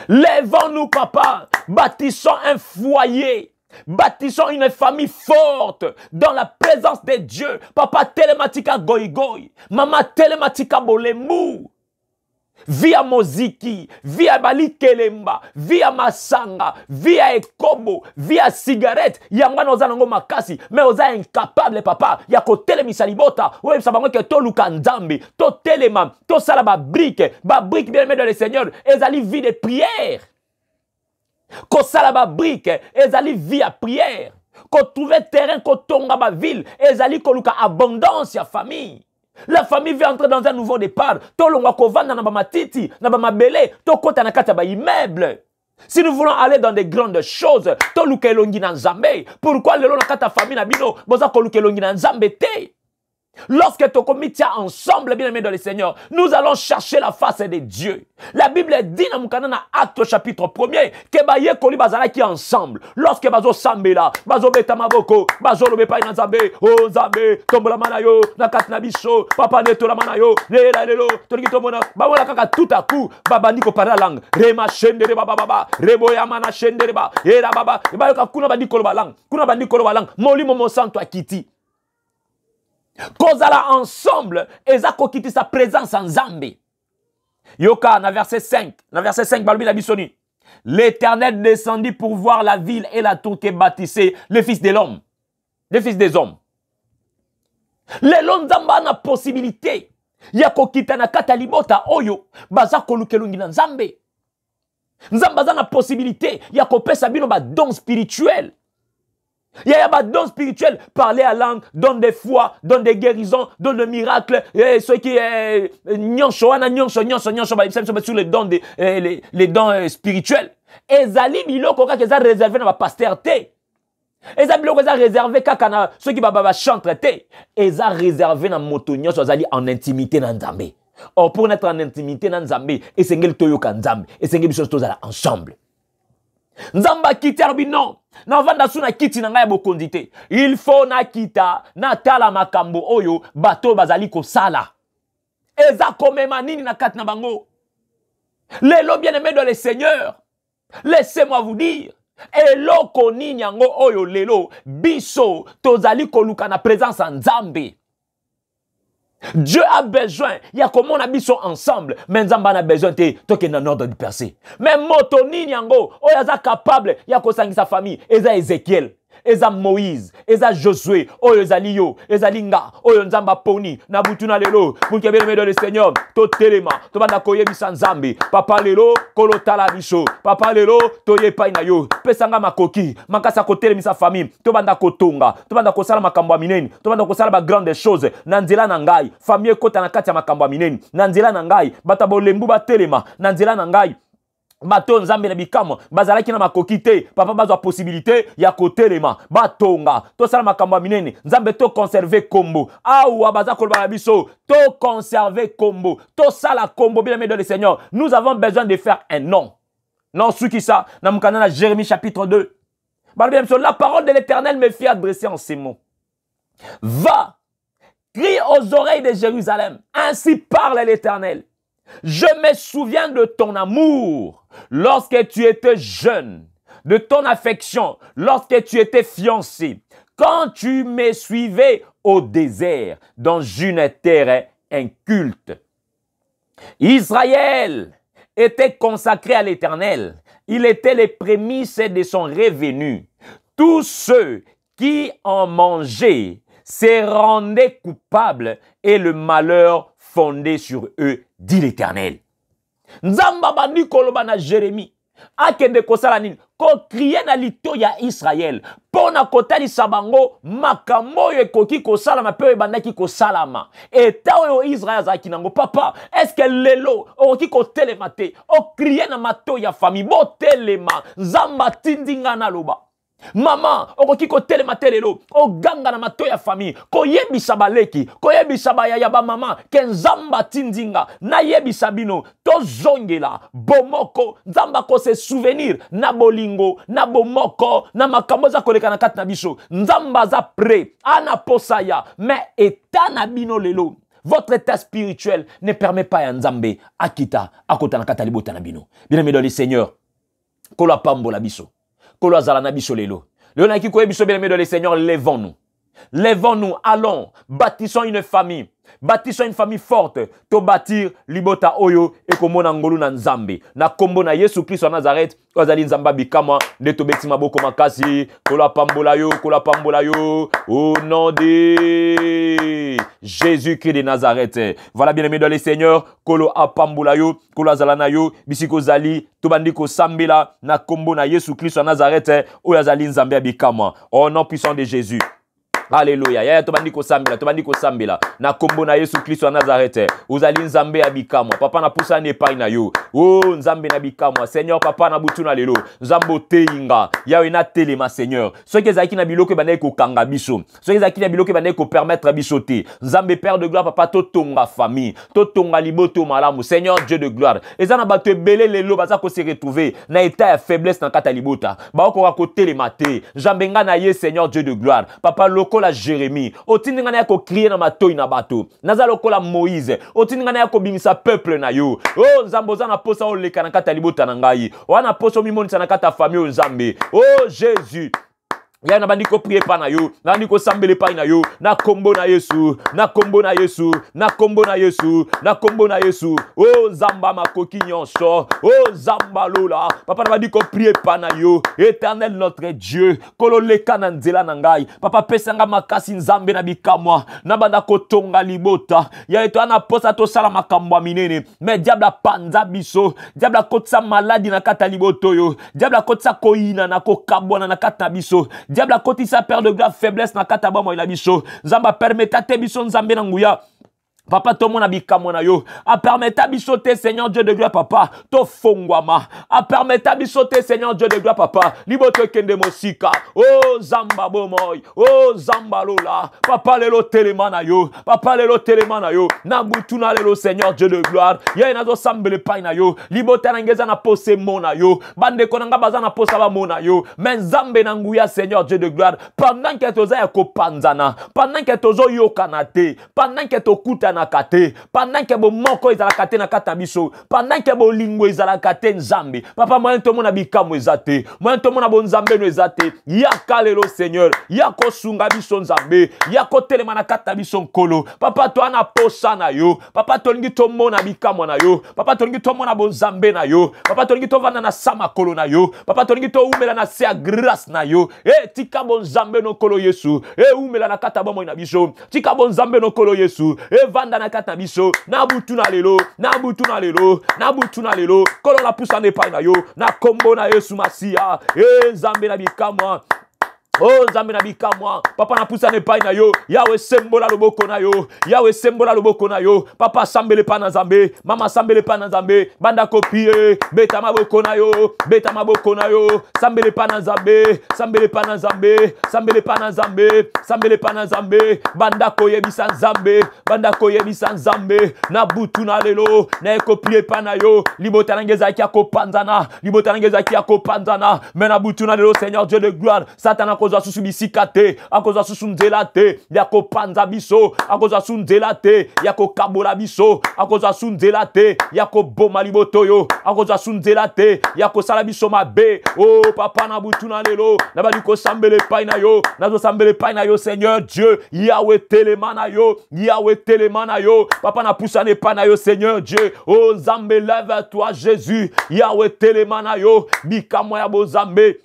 [SPEAKER 1] Lèvons-nous, papa, bâtissons un foyer, bâtissons une famille forte dans la présence de Dieu. Papa, telematika goigoi, maman telematika bolembu. Via Moziki, via Bali Kelemba, via Masanga, via Ekobo, via cigarette, yangana oza nango makasi, mais oza incapable papa, ya ko telemisa libota, ouais ça va que to luka nzambe, to telema, to sala ba brique bien aimé dans le Seigneur, ezali vie de prière. Ko sala ba brique, ezali vie à prière. Ko trouver terrain ko tonga ba ville, ezali ko luka abondance ya famille. La famille veut entrer dans un nouveau départ. To longa kovanda na ba matiti, na ba mabele, to kota na kata ba immeuble. Si nous voulons aller dans des grandes choses, toluka elongi na Nzambe. Pourquoi lelo na kata famille na bino, boza koluka elongi na Nzambe te? Lorsque ton comité tient ensemble, bien aimé dans le Seigneur, nous allons chercher la face de Dieu. La Bible dit dans Mukana Acte chapitre 1er que baye koli bazala qui ensemble. Lorsque bazo sambela, bazo betamaboko, bazo lobepa na Nzambe, oh Nzambe, tombola manayo, na katna biso, papa neto la manayo, lela lelo, toliki tomona, bamola kaka tout à coup, babandi ko parla langue, rema shendere baba baba, reboya mana shendere ba, era baba, bayoka kuna bandi ko ba langue, kuna bandi ko ba langue, molimo mo santo akiti. Kozala ensemble, ezako kiti sa présence en Nzambe. Yoka, na verset 5, balobi la bisoni. L'Éternel descendit pour voir la ville et la tour que bâtissait le fils de l'homme. Le fils des hommes. Le Nzamba na possibilité. Yako kita na kata libota oyo, bazako lukelungi na Nzambe. Nzamba na possibilité, yako pesa bino ba don spirituel. Il y a des dons spirituels, parler à langue, don des foi, don des guérisons, don de miracles, ceux qui sur les dons les dons spirituels. Et zali biloko ka keza réservé na ba pasteur té. Et zali biloko za réservé ka kana ceux qui ba chanter té. Et za réservé na moto nyonso zali en intimité na Nzambe. Or pour être en intimité na Nzambe, et sengel toyoka Nzambe, et sengel biso tozala ensemble. Nzamba kiti arobi non. Na vanda suna kiti na ngai bokondite. Il faut na kita na tala makambo oyo bato bazali ko sala. Eza komema nini na kati na bango. Lelo bien-aimé dans le Seigneur. Laissez-moi vous dire. Eloko nini yango oyo lelo biso tozali koluka na présence en Nzambe. Dieu a besoin, il y a comment on habite ensemble, mais Nzamba a besoin de toke dans ordre de percer. Mais moto nini yango, oyaza capable, il y a kosangi sa famille, eza Ézéchiel, eza Moïse, eza Josué, oyo ezali yo, ezali nga, oyo Nzamba poni, na butuna lelo, pour que bien aimé dans le Seigneur, to telema, to banda koyebisa Nzambe, papa lelo, kolo tala biso, papa lelo, to yepai na yo, pesanga makoki, makasa ko telemisa famille, to banda kotonga, to banda kosala makambo minene, to banda kosala ba grande chose, na nzela na ngai, famille kota na kati ya makambo minene, na nzela na ngai, bata bolembu ba telema, na nzela na ngai, bato Nzambe na bikamo bazalaki na makoki te papa bazwa possibilité ya kotelema batonga to sala makambo minene Nzambe to conserver kombo awa baza koloba biso to conserver kombo to sala kombo bien aimé dans le Seigneur. Nous avons besoin de faire un nom. Non suki ça na mukana na Jérémie chapitre 2. La parole de l'Éternel me fit adresser en ces mots. Va, crie aux oreilles de Jérusalem. Ainsi parle l'Éternel. Je me souviens de ton amour lorsque tu étais jeune, de ton affection lorsque tu étais fiancé, quand tu me suivais au désert dans une terre inculte. Israël était consacré à l'Éternel. Il était les prémices de son revenu. Tous ceux qui en mangeaient se rendaient coupables et le malheur fondé sur eux, dit l'Éternel. Nzamba bandi koloba na Jérémie. Akende kosala nini? Ko kriye na lito ya Israël. Pona kotali sabango makambo ekoki kosalama pe bandaki kosalama. Eta oyo Israël azaki nango papa. Est-ce que lelo okoki kotelema te? O kriye na mato ya famille bo telema. Nzamba tindinga na loba. Maman, okoki ko telema telelo, o ganga na mato ya famille, ko yebisa baleki, ko yebisa ya ba mama, ke Nzamba tindinga, na yebisa bino, to zongela, bomoko, Nzamba ko se souvenir, na bolingo, na bomoko, na makambo za koleka na kati na biso, Nzamba za pre, ana posaya, mais eta na bino lelo. Votre état spirituel ne permet pas à Nzambe, akita, akota na kata libota na bino. Bien aimé dans le Seigneur, ko la pambo la biso. Lelo na ki koye biso bien aimé dans le Seigneur, lèvons-nous. Lèvons-nous, allons, bâtissons une famille. Bâtissons une famille forte. To bâtir libota oyo et komona ngolu na Nzambe. Na kombo na Yesu Christ wa Nazareth, ozali Nzamba bikama, de to betima boko makasi, kola pambola yo, au nom de Jésus-Christ de Nazareth. Voilà bien aimé dans le Seigneur, kolo apambola yo, kolo azalana yo, bisiko zali, to bandiko sambela, na kombo na Yesu Christ wa Nazareth, o azali Nzambe bikama. Au nom puissant de Jésus. Alléluia. Yaya tobandi ko sambela. Na kombo na Yesu Kristo wa Nazareth. Uzali nzambe ya bikamwa. Papa na pusa ne pai na yo. Oh nzambe na bikamwa. Seigneur papa na butuna lelo. Nzambo teinga. Yawe na telema Seigneur. Soki ezaki na biloko bande ko kanga biso. Soki ezaki na biloko bande ko permettre biso te. Nzambe Père de gloire papa to tonga famille. To tonga liboto malamu. Seigneur Dieu de gloire. Ezana bato ebele lelo baza ko se retrouver na état ya faiblesse na kata libota. Ba ko ko telema te. Jambenga na ye Seigneur Dieu de gloire. Papa loko la Jérémie, otindinga na yako crier na matoi na bato. Naza lokola Moïse, otindinga na yako bimisa peuple na yo. Oh nzamboza na posa oleka na kata libota na ngai. Wana posa mimonisa na kata famille nzambe. Oh Jésus. Ya na bandiko prier pa na yo, na bandiko sambele pa na yo, na kombo na Yesu, na kombo na Yesu, na kombo na Yesu, na kombo na Yesu. Oh zamba makoki nyonso, oh zamba lola, papa na bandiko prier pa na yo, Éternel notre Dieu, kolo leka na nzela na ngai, papa pesanga makasi nzambe na bikamwa, na banda kotonga libota, ya eto ana posa to sala makambo minene, me diabla panza biso, diabla kotsa maladi na kata liboto yo, diabla kotsa koina na kokabwana na kata biso. Diable a kotisa père de grave faiblesse na kataba mo ila biso. Nzamba permetta te biso nzambe na nguya. Papa to mona bikamona yo. A permetta biso te Seigneur Dieu de gloire papa. To fongwama. A permetta biso te Seigneur Dieu de gloire papa. Liboto kende mosika. Oh zamba bomoy. Oh zamba lola. Papa lelo telemana yo. Papa lelo telemana yo. Na butuna lelo Seigneur Dieu de gloire. Ye nazo sambele pai na yo. Liboto nangeza na pose mona yo. Bande konanga baza na posa ba mona yo. Men zambe na nguya Seigneur Dieu de gloire. Pendant que toza ya kopanzana. Pendant que tozo yo kanate. Pendant que tokuta na kate, pendant que bo moko ezala kate na kata biso, pendant que bo lingwe ezala kate nzambe, papa moyen to mona bikamo ezate, moyen to mona bo nzambe no ezate, yaka lelo Seigneur, yako sunga biso nzambe, yako telema na kata biso nkolo, papa to ana posa na yo, papa to lingi to mona bikamo na yo, papa to lingi to mona bo nzambe na yo, papa to lingi to vanda na sama kolo na yo, papa to lingi to umela na sea grâce na yo, tika bo nzambe no kolo Yesu, umela na kata bomo na biso, tika bo nzambe no kolo Yesu, vanda na kata biso, na butu na lelo, na butu na lelo, na butu na lelo, kolo la pusa ne pa na yo, na kombo na Yesu Masia, nzambe na bikamwa. Oh nzambe na bikamwa, papa na pusa ne pai na yo, yawe sembola loboko na yo, yawe sembola loboko na yo, papa sambele pa na nzambe, mama sambele pa na nzambe, banda kopie, beta maboko na yo, beta maboko na yo, sambele pa na nzambe, sambele pa na nzambe, sambele pa na nzambe, sambele pa na nzambe, banda koyebisa nzambe, banda koyebisa nzambe, na butu na lelo, na ekopie pa na yo, libota nangeza ki akopanzana, libota nangeza ki akopanzana, mena butu na lelo Seigneur Dieu de gloire, Satan akoza susu bisikate, akoza susu nzela te, yako panza biso, akoza susu nzela te, yako kabola biso, akoza susu nzela te, yako boma liboto yo, akoza susu nzela te, yako sala biso mabe, oh papa na butu na lelo, na bali ko sambele pai na yo, nazo sambele pai na yo Seigneur Dieu, Yahweh telemana yo, Yahweh telemana yo, papa na poussane pai na yo Seigneur Dieu, oh Zambé lève-toi Jésus, Yahweh telemana yo, bikamwa ya bo Zambé,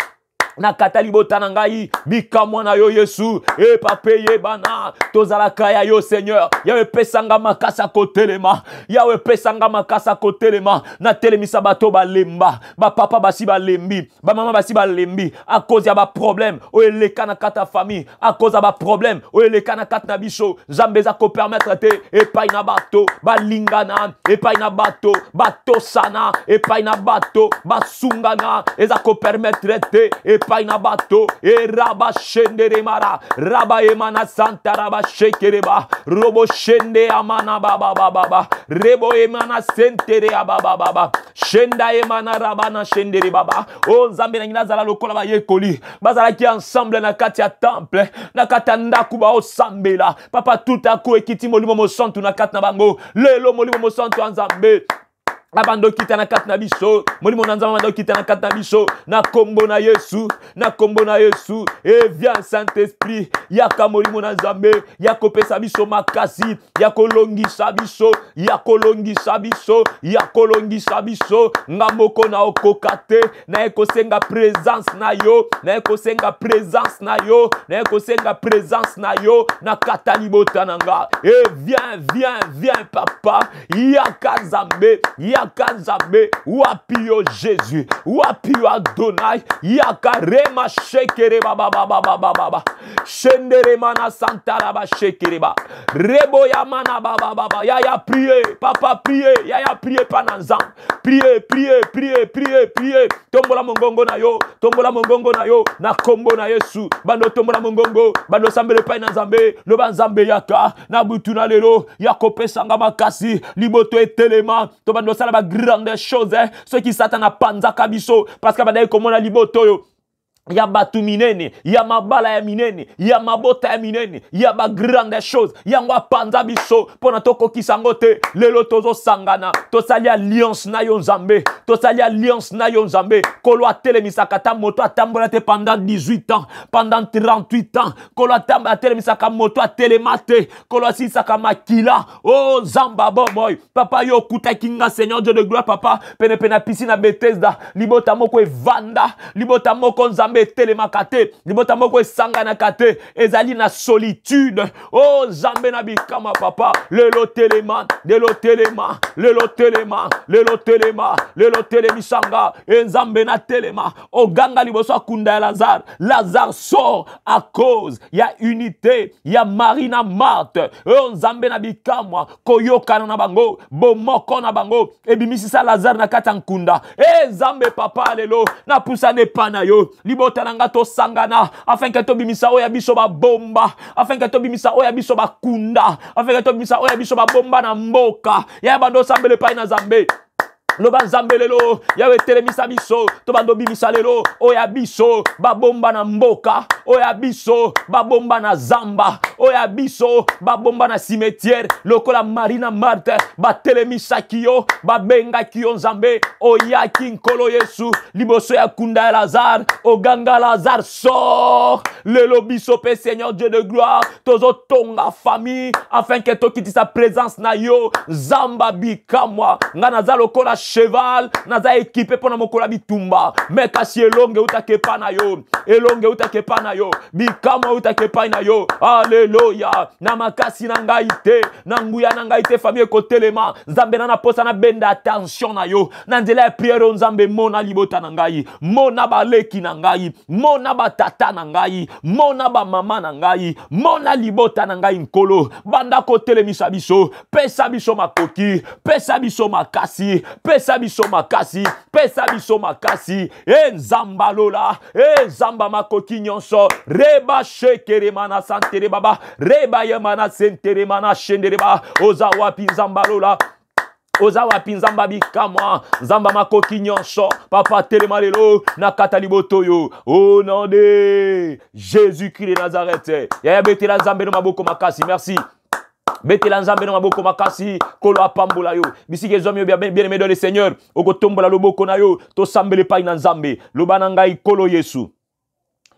[SPEAKER 1] na katali botana ngai bikamwa na yo Yesu pape ye bana tozala kaya yo Seigneur yawe pesanga makasa kotelema yawe pesanga makasa kotelema na telemisa bato balemba ba papa basi balembi ba mama basi balembi a cause ya ba problème o eleka na kata famille a cause ya ba problème o eleka na kata na biso Zambeza ko permettre te epai na bato balingana epai na bato batosana epai na bato basungana eza ko permettre te paina bato e raba shendere mara raba emana santa raba shekereba robo shende amana baba baba rebo emana sentere baba baba shenda emana raba na shendere baba o Nzambe na ngina zala lokola ba yekoli bazala ki ensemble na kati ya temple na kati ya ndaku ba osambela papa tout à coup ekiti molimo mosantu na kati na bango lelo molimo mosantu Nzambe abando kita na kat na biso molimo na Nzambe abando kita na kat na biso na kombo na Yesu et viens Saint-Esprit yaka molimo na Nzambe yako pesa biso makasi yako longisa biso yako longisa biso yako longisa biso ngamoko na okokate na ekosenga présence na yo na ekosenga présence na yo na ekosenga présence na yo na katalibota nanga et viens papa yaka Nzambe yaka yaka nzambe wapi yo Jésus wapi yo Adonai yaka rema shekere baba baba baba baba shendere mana santara ba shekere ba rebo ya mana baba baba ya prier papa prier ya prier pananzam prier prier prier prier prier tombola mongongo na yo na kombo na Yesu bando tombola mongongo bando sambele pa na nzambe lo banzambe yaka na butu na lelo yakopesa nga makasi liboto etelema to bando sala ba grande chose ceux qui satana panza kabiso parce que badaye komona liboto yo ya batu minene, ya mabala ya minene, ya mabota ya minene, ya ba grande chose, ya ngwa panza biso, pona toko kisangote, lelo tozo sangana, to sali alliance na yo nzambe, to sali alliance na yo nzambe, kolo atelemisa ta moto atambola te pendant 18 ans, pendant 38 ans, kolo atelemisa ka moto atelemate, kolo asisaka makila, oh zamba bomoy, papa yo kuta kinga Seigneur Dieu de gloire papa, pene pena piscine Bethesda, libota moko evanda, libota moko nzambe telemakate libota moko esangana kate ezali na solitude oh zambe na bikama papa lelo telema lelo telemisanga enzambe na telema oganga liboso akunda ya Lazare sort à cause ya unité ya Marina Marthe oh nzambe na bikamwa koyokana na bango bomoko na bango ebimisisa Lazare na kata nkunda zambe papa lelo na pusane pana yo tananga to sangana afin que to bimisa oya biso ba bomba afin que to bimisa oya biso ba kunda afin que to bimisa oya biso ba bomba na mboka ya bando sambele pa na zambe loba nzambe lelo yawe telemisa biso to bando bimisa lelo oya biso babomba na mboka oya biso babomba na zamba oya biso babomba na cimetière lokola Marina Marthe batelemisa kiyo babenga kiyo nzambe oya kinkolo Yesu liboso ya kunda ya Lazare oganga Lazare sort lelo biso pe Seigneur Dieu de gloire tozo tonga famille afin que to kiti sa présence na yo zamba bikamwa ngana za lokola cheval naza équipé pona mokola bitumba mais kasi elonge utakepa na yo bikama utakepa na yo alléluia na makasi na ngai te na nguya na ngai te famille kotelema nzambe na posa na benda attention na yo na nzela ya prière nzambe mona libota na ngai mona baleki na ngai mona batata na ngai mona ba mama na ngai mona libota na ngai nkolo banda kotelemisa biso pesa biso makoki pesa biso makasi pesa biso makasi nzamba lola nzamba makoki nyonso reba shekere mana santere baba reba yemana sentere mana shendere ba oza wapi nzamba lola oza wapi nzamba bikamwa nzamba makoki nyonso papa telema lelo na kata liboto yo au nom de Jésus-Christ de Nazareth ya betela nzambe no maboko makasi merci betela nzambe no maboko makasi kolo apambola yo bisike zomi yo bien aimé dans le Seigneur okotombola loboko na yo to sambele pa na nzambe lobana ngai kolo Yesu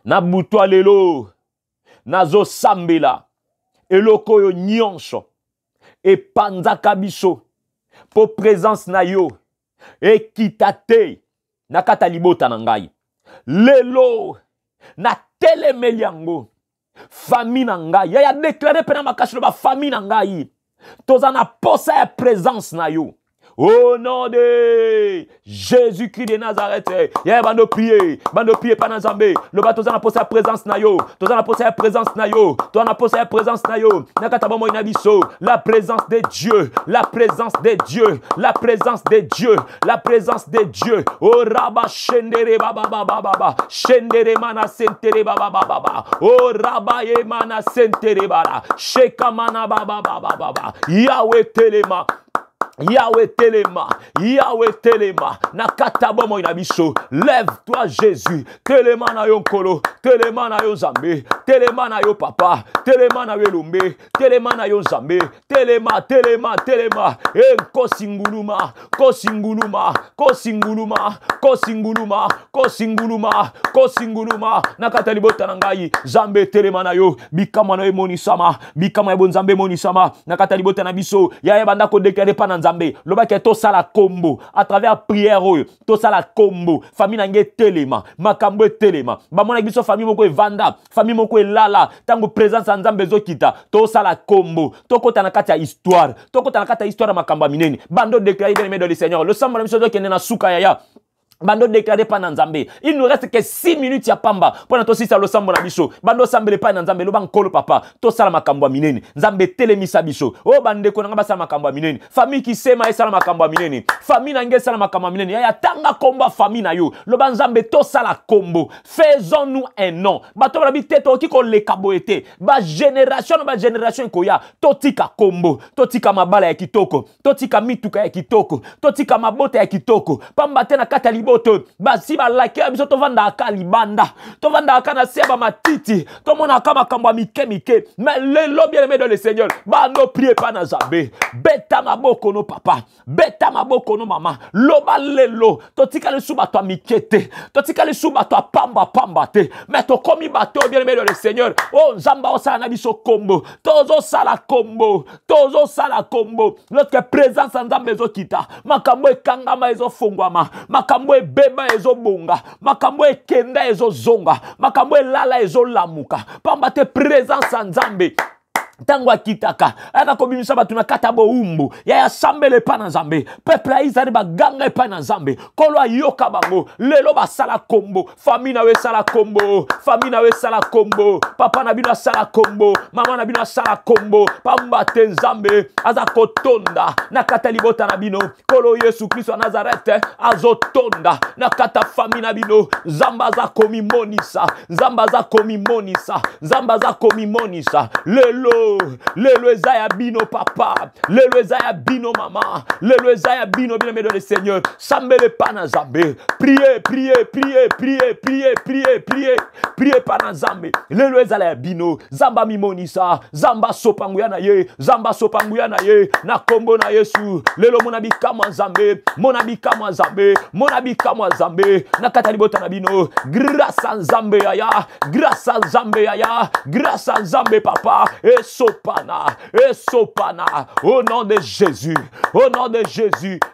[SPEAKER 1] na butwa lelo nazo sambela eloko yo nyonso epanzaka biso po présence na yo ekitate na kata libota na ngai lelo na telemeli yango famille na ngai ya déclaré pena makasi ba famille na ngai toza na posa ya présence na yo au nom de Jésus-Christ de Nazareth ya bando prier pa na nzambe lo ba toza na posa ya présence na yo toza na posa ya présence na yo toza na posa ya présence na yo na kata bomo ina biso la présence de Dieu la présence de Dieu la présence de Dieu la présence de Dieu o raba shendere baba baba baba shendere mana sentere baba baba baba o raba ye mana sentere baba sheka mana baba baba baba Yahweh telema Yahweh telema na katabo mo inabiso lève-toi Jésus telema na yo nkolo telema na yo Nzambe telema na yo papa telema na yo lumbe telema na yo Nzambe telema kosinguluma na katalibota na ngai Nzambe telema na yo bikama na yo monisama bikama ya bonzambe monisama na katalibota na biso ya banda ko déclarer pa na Nzambe loba ke to sala kombo à travers prière oyo to sala kombo famille nange telema makambo telema ba mona biso famille famille moko evanda famille moko elala tango présence ya nzambe ezokita tosala kombo tokota na kati ya histoire tokota na kati ya histoire ya makambo ya minene bando déclarer bien aimé dans le Seigneur le sambo na biso ezokende na suka yaya bando déclaré pas dans Nzambe. Il nous reste que 6 minutes ya pamba. Pour notre aussi le sambo na biso. Bando sambele pas dans Nzambe. Lo bankolo papa. To sala makambo minene. Nzambe telemisa biso. Oh bande ko nga sala makambo minene. Famille qui sema sala makambo minene. Famille na nge sala makambo minene. Ya tanga komba famille na yo. Lo banzambe to sala kombo. Faisons-nous un nom. Bato ba biteto ki ko le kaboete. Ba génération koya. Totika kombo. Totika mabala ya kitoko. Totika mituka ya kitoko. Totika mabota ya kitoko. Pamba tena katali boto basi ba like biso to vanda aka libanda to vanda aka na seba matiti to mona kama kamba mike mais le bien aimé dans le Seigneur ba no prier pas na Nzambe beta maboko no papa beta maboko no mama loba lelo to tika le suba to mikete to tika le suba to pamba te mais to komi bato bien aimé dans le Seigneur oh Nzamba osala na biso kombo tozo sala kombo notre présence en Nzambe ezokita makambo ekangama ezofungwama makambo beba ezo bonga makambo kenda ezo zonga makambo lala ezo lamuka pamba te présence en Nzambe tango akitaka aka kobimisa batu na kata bo umbu ya sambele pa na Nzambe peuple ya Israël baganga pa na Nzambe kolo ayoka bango lelo basala kombo famille na we sala kombo papa na bino sala kombo mama na bino sala kombo pamba te Nzambe aza kotonda na kata libota na bino kolo Yesu Kristo wa Nazareth azotonda na kata famille na bino Nzamba za komi monisa lelo ezaya bino papa lelo ezaya bino mama lelo ezaya bino bien aimé dans le Seigneur sambele pa na Nzambe priez pa na Nzambe lelo ezala bino Nzamba mimonisa Nzamba sopanguya na ye na kombo na Yesu lelo mona bikamwa Nzambe na kata libota na bino grâce à Nzambe yaya grâce à Nzambe papa Sopana, au nom de Jésus,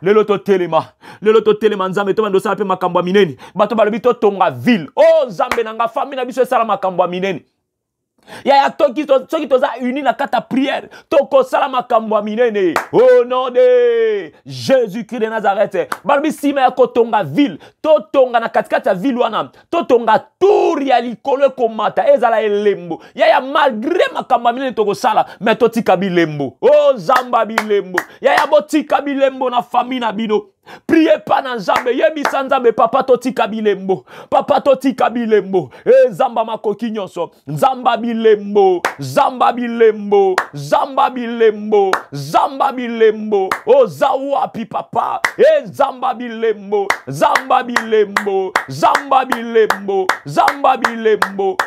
[SPEAKER 1] le loto telema Nzambe to bando sala pe makambo minene, bato balobi to tonga ville, oh Nzambe nanga famille na biso sala makambo minene. Ya toki toza uni na kata prière toko sala makambo minene au nom de Jésus-Christ de Nazareth balbi sima ya kotonga ville to tonga na katikati ya ville wana to tonga tour ya likolo komata ezala elembo ya malgré makambo minene toko sala mais to tika bilembo oh Nzamba bilembo ya botika bilembo na famille na bino. Priez pas dans Nzambe, yebisa Nzambe papa totika bilembo Nzamba makoki nyonso Nzamba bilembo o zawapi papa Nzamba bilembo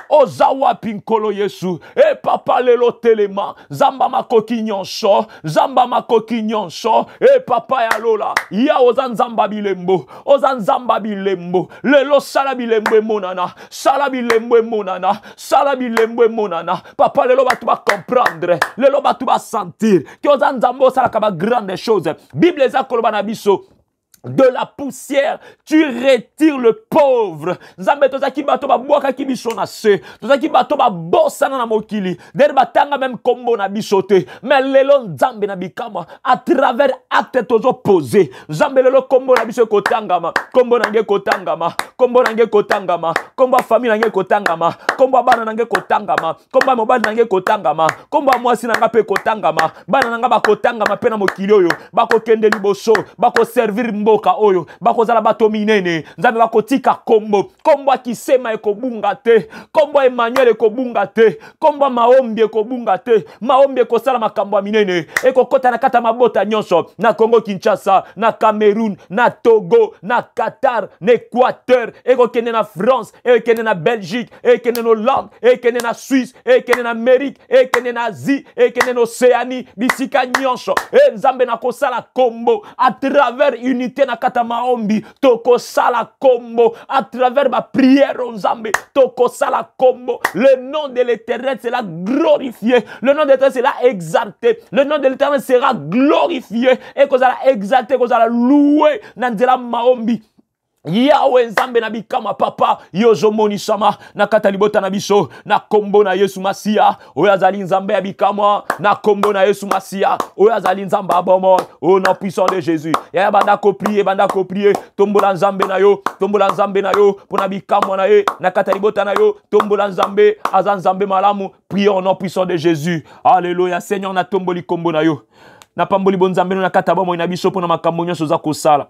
[SPEAKER 1] o zawapi nkolo Yesu papa lelo telema Nzamba makoki nyonso papa ya lola ya oza Nzamba bilembo lelo sala bilembo monana papa lelo batu ba comprendre lelo batu ba sentir que oza Nzamba osala ka ba grande chose Bible eza koloba na biso de la poussière, tu retires le pauvre. Nzambe tozaki bato ba boka ki biso na se. Tozaki bato ba bossa na mokili. Der batanga même kombo na bisote. Mais lelo Nzambe na bikama à travers acte tozo posé. Nzambe lelo kombo na biso kotangama. Kombo nange kotangama. Kombo famille nange kotangama. Kombo bana nange kotangama. Kombo mobali nange kotangama. Kombo mwasi nanga pe kotangama. Bana nanga ba kotangama pe na mokili oyo. Bako kende liboso. Bako servir mbo oyo bakozala bato minene Nzambe bakotika kombo akisema ekobunga te kombo Emmanuel ekobunga te kombo maombi ekobunga te maombi ekosala makambo minene ekokota na kata mabota nyonso na Congo Kinshasa na Cameroun na Togo na Qatar na Équateur ekokende na France ekende na Belgique ekende na Hollande ekende na Suisse ekende na Amérique ekende na Asie ekende na Océanie bisika nyonso Nzambe na kosala kombo à travers unité na kata maombi toko sala kombo à travers ma prière Nzambe toko sala kombo le nom de l'Éternel sera glorifié le nom de l'Éternel sera exalté le nom de l'Éternel sera glorifié et qu'on sera exalté qu'on sera loué dans la maombi Yahweh nzambe na bikama papa yozo moni sama na katalibota na biso na kombo na Yesu Masia oyo azali nzambe ya bikama na kombo na Yesu Masia oyo azali nzambe abomo au nom puissant de Jésus ya banda ko prier tombola nzambe na yo pona bikama na ye na katalibota na yo tombola nzambe aza nzambe malamu prions au nom puissant de Jésus. Alléluia. Seigneur na tomboli kombo na yo na pamboli bonzambe na katabomo na biso pona makambo nyonso za kosala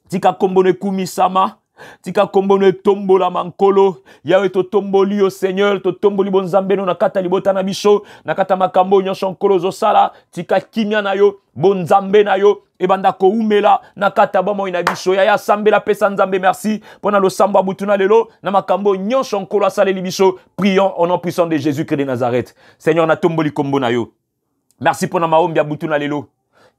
[SPEAKER 1] tika kombo ne kumisama tika kombo ne tombola mankolo yawe to tomboli o Seigneur to tomboli bonzambe na kata libota na biso na kata makambo nyonso nkolo zo sala tika kimia na yo bonzambe na yo ebanda ko umela na kata bomo ina biso ya sambela pesa nzambe merci pona lo samba butuna lelo na makambo nyonso nkolo asaleli biso. Prions au nom puissant de Jésus-Christ de Nazareth. Seigneur na tomboli kombo na yo. Merci pona maombi ya butuna lelo.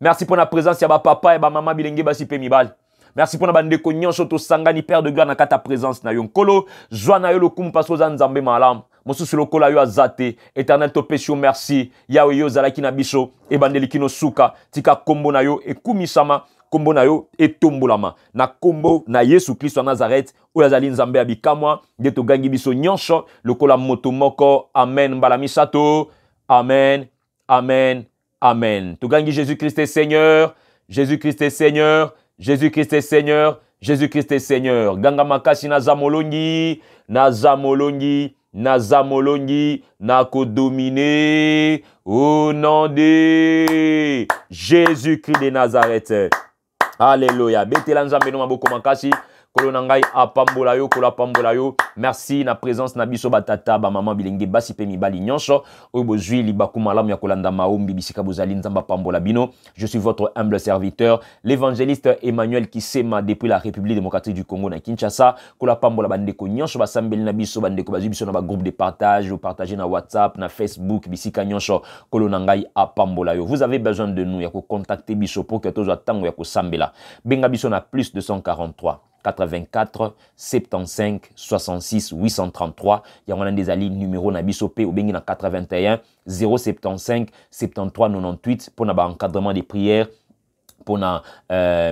[SPEAKER 1] Merci pour la présence ya ba papa et ba mama bilenge basi pe mibal. Merci pour na bandeko nyonso to sangani Père de gloire na kata présence na yo nkolo joa na yo lokumu paso za nzambe malam mosusu lokola yo azate éternel to pesio merci yawe yo zalaki na biso e bandeli kino suka tika kombo na yo ekumisama kombo na yo etombolama na kombo na Yesu Kristo Nazareth oyo azali nzambe ya bikamwa nde togangi biso nyonso lokola moto moko. Amen mbala misato. Amen. Amen. Amen. Togangi Jésus-Christ est Seigneur. Jésus-Christ est Seigneur. Jésus-Christ est Seigneur. Jésus-Christ est Seigneur. Ganga makasi na zamolongi. Na zamolongi. Na zamolongi. Na kodomine. Au nom de Jésus-Christ de Nazareth. Alléluia. Betela nzambe no maboko makasi. Kolo nangai apambola yo, kolo apambola yo. Merci na présence na biso batata ba maman bilenge basi pe mibali nyonso oyo bozwi libaku malamu ya kolanda maombi bisika bozali nzamba pambola bino. Je suis votre humble serviteur l'évangéliste Emmanuel Kisema depuis la République démocratique du Congo na Kinshasa. Kolo apambola bandeko nyonso basambeli na biso bandeko bazwi biso na ba groupe de partage ou partager na WhatsApp na Facebook bisika nyonso kolo nangai apambola yo. Vous avez besoin de nous ya ko contacter biso pour que tozo tango ya ko sambela benga biso na plus 243 84 75 66 833 yangwana ndezali numéro na biso pe obengi na 81 075 73 98 pour na ba encadrement des prières pona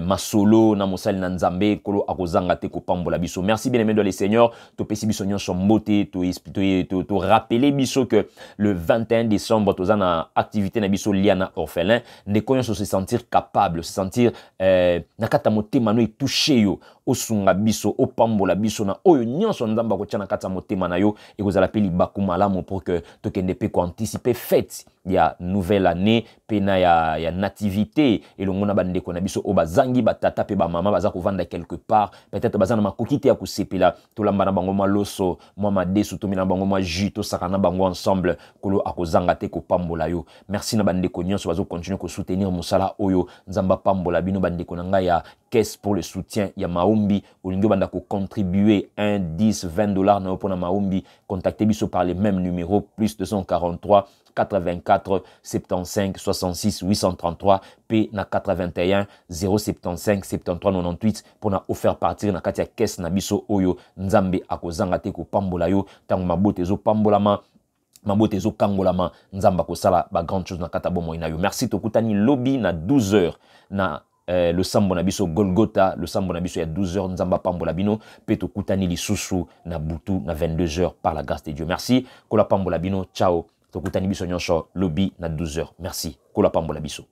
[SPEAKER 1] masolo na mosali na nzambe kolo akozanga te ko pambola biso. Merci bien aimé dans les seigneurs to pesi biso nyonso mbote to rappeler biso que le 21 décembre toza na activité na biso liana orphelin ndeko nyonso se sentir capable se sentir na kata motema no touché yo osunga biso opambola biso na oyo nyonso nzamba ko tia na kata motema na yo ekozala pe libaku malamu pour que tokende pe ko anticiper fête ya nouvelle année pena ya nativité elongo na bandeko na biso obazangi batata pe ba mama baza kovanda quelque part peut-être bazana makoki te ya kusepela tolamba na bango maloso mwa madesu tomina bango mwa jus to sakana bango ensemble kolo akozanga te ko pambola yo. Merci na bandeko nyonso bazo continuer ko soutenir musala oyo nzamba pambola bino bandeko na ngai ya caisse pour le soutien ya maombi olingo banda ko contribuer 1 10 20 dollars na opona maombi contactez biso par les mêmes numéros plus 243 84 75 66 833 P na 81 075 73 98 pour na offert partir na katia caisse na biso oyo nzambe akozanga te ko pambola yo tango mabote zo pambolama mabote zo kangolama nzamba ko sala ba grande chose na kata bomo ina yo. Merci tokutani lobby na 12h na le sambo na biso Golgotha le sambo na biso ya 12h nzamba pambola bino pe tokutani lisusu na butu na 22h par la grâce de Dieu. Merci kola pambola bino. Ciao. Tokutani biso nyonso lobby na 12h. Merci. Kola pambola biso.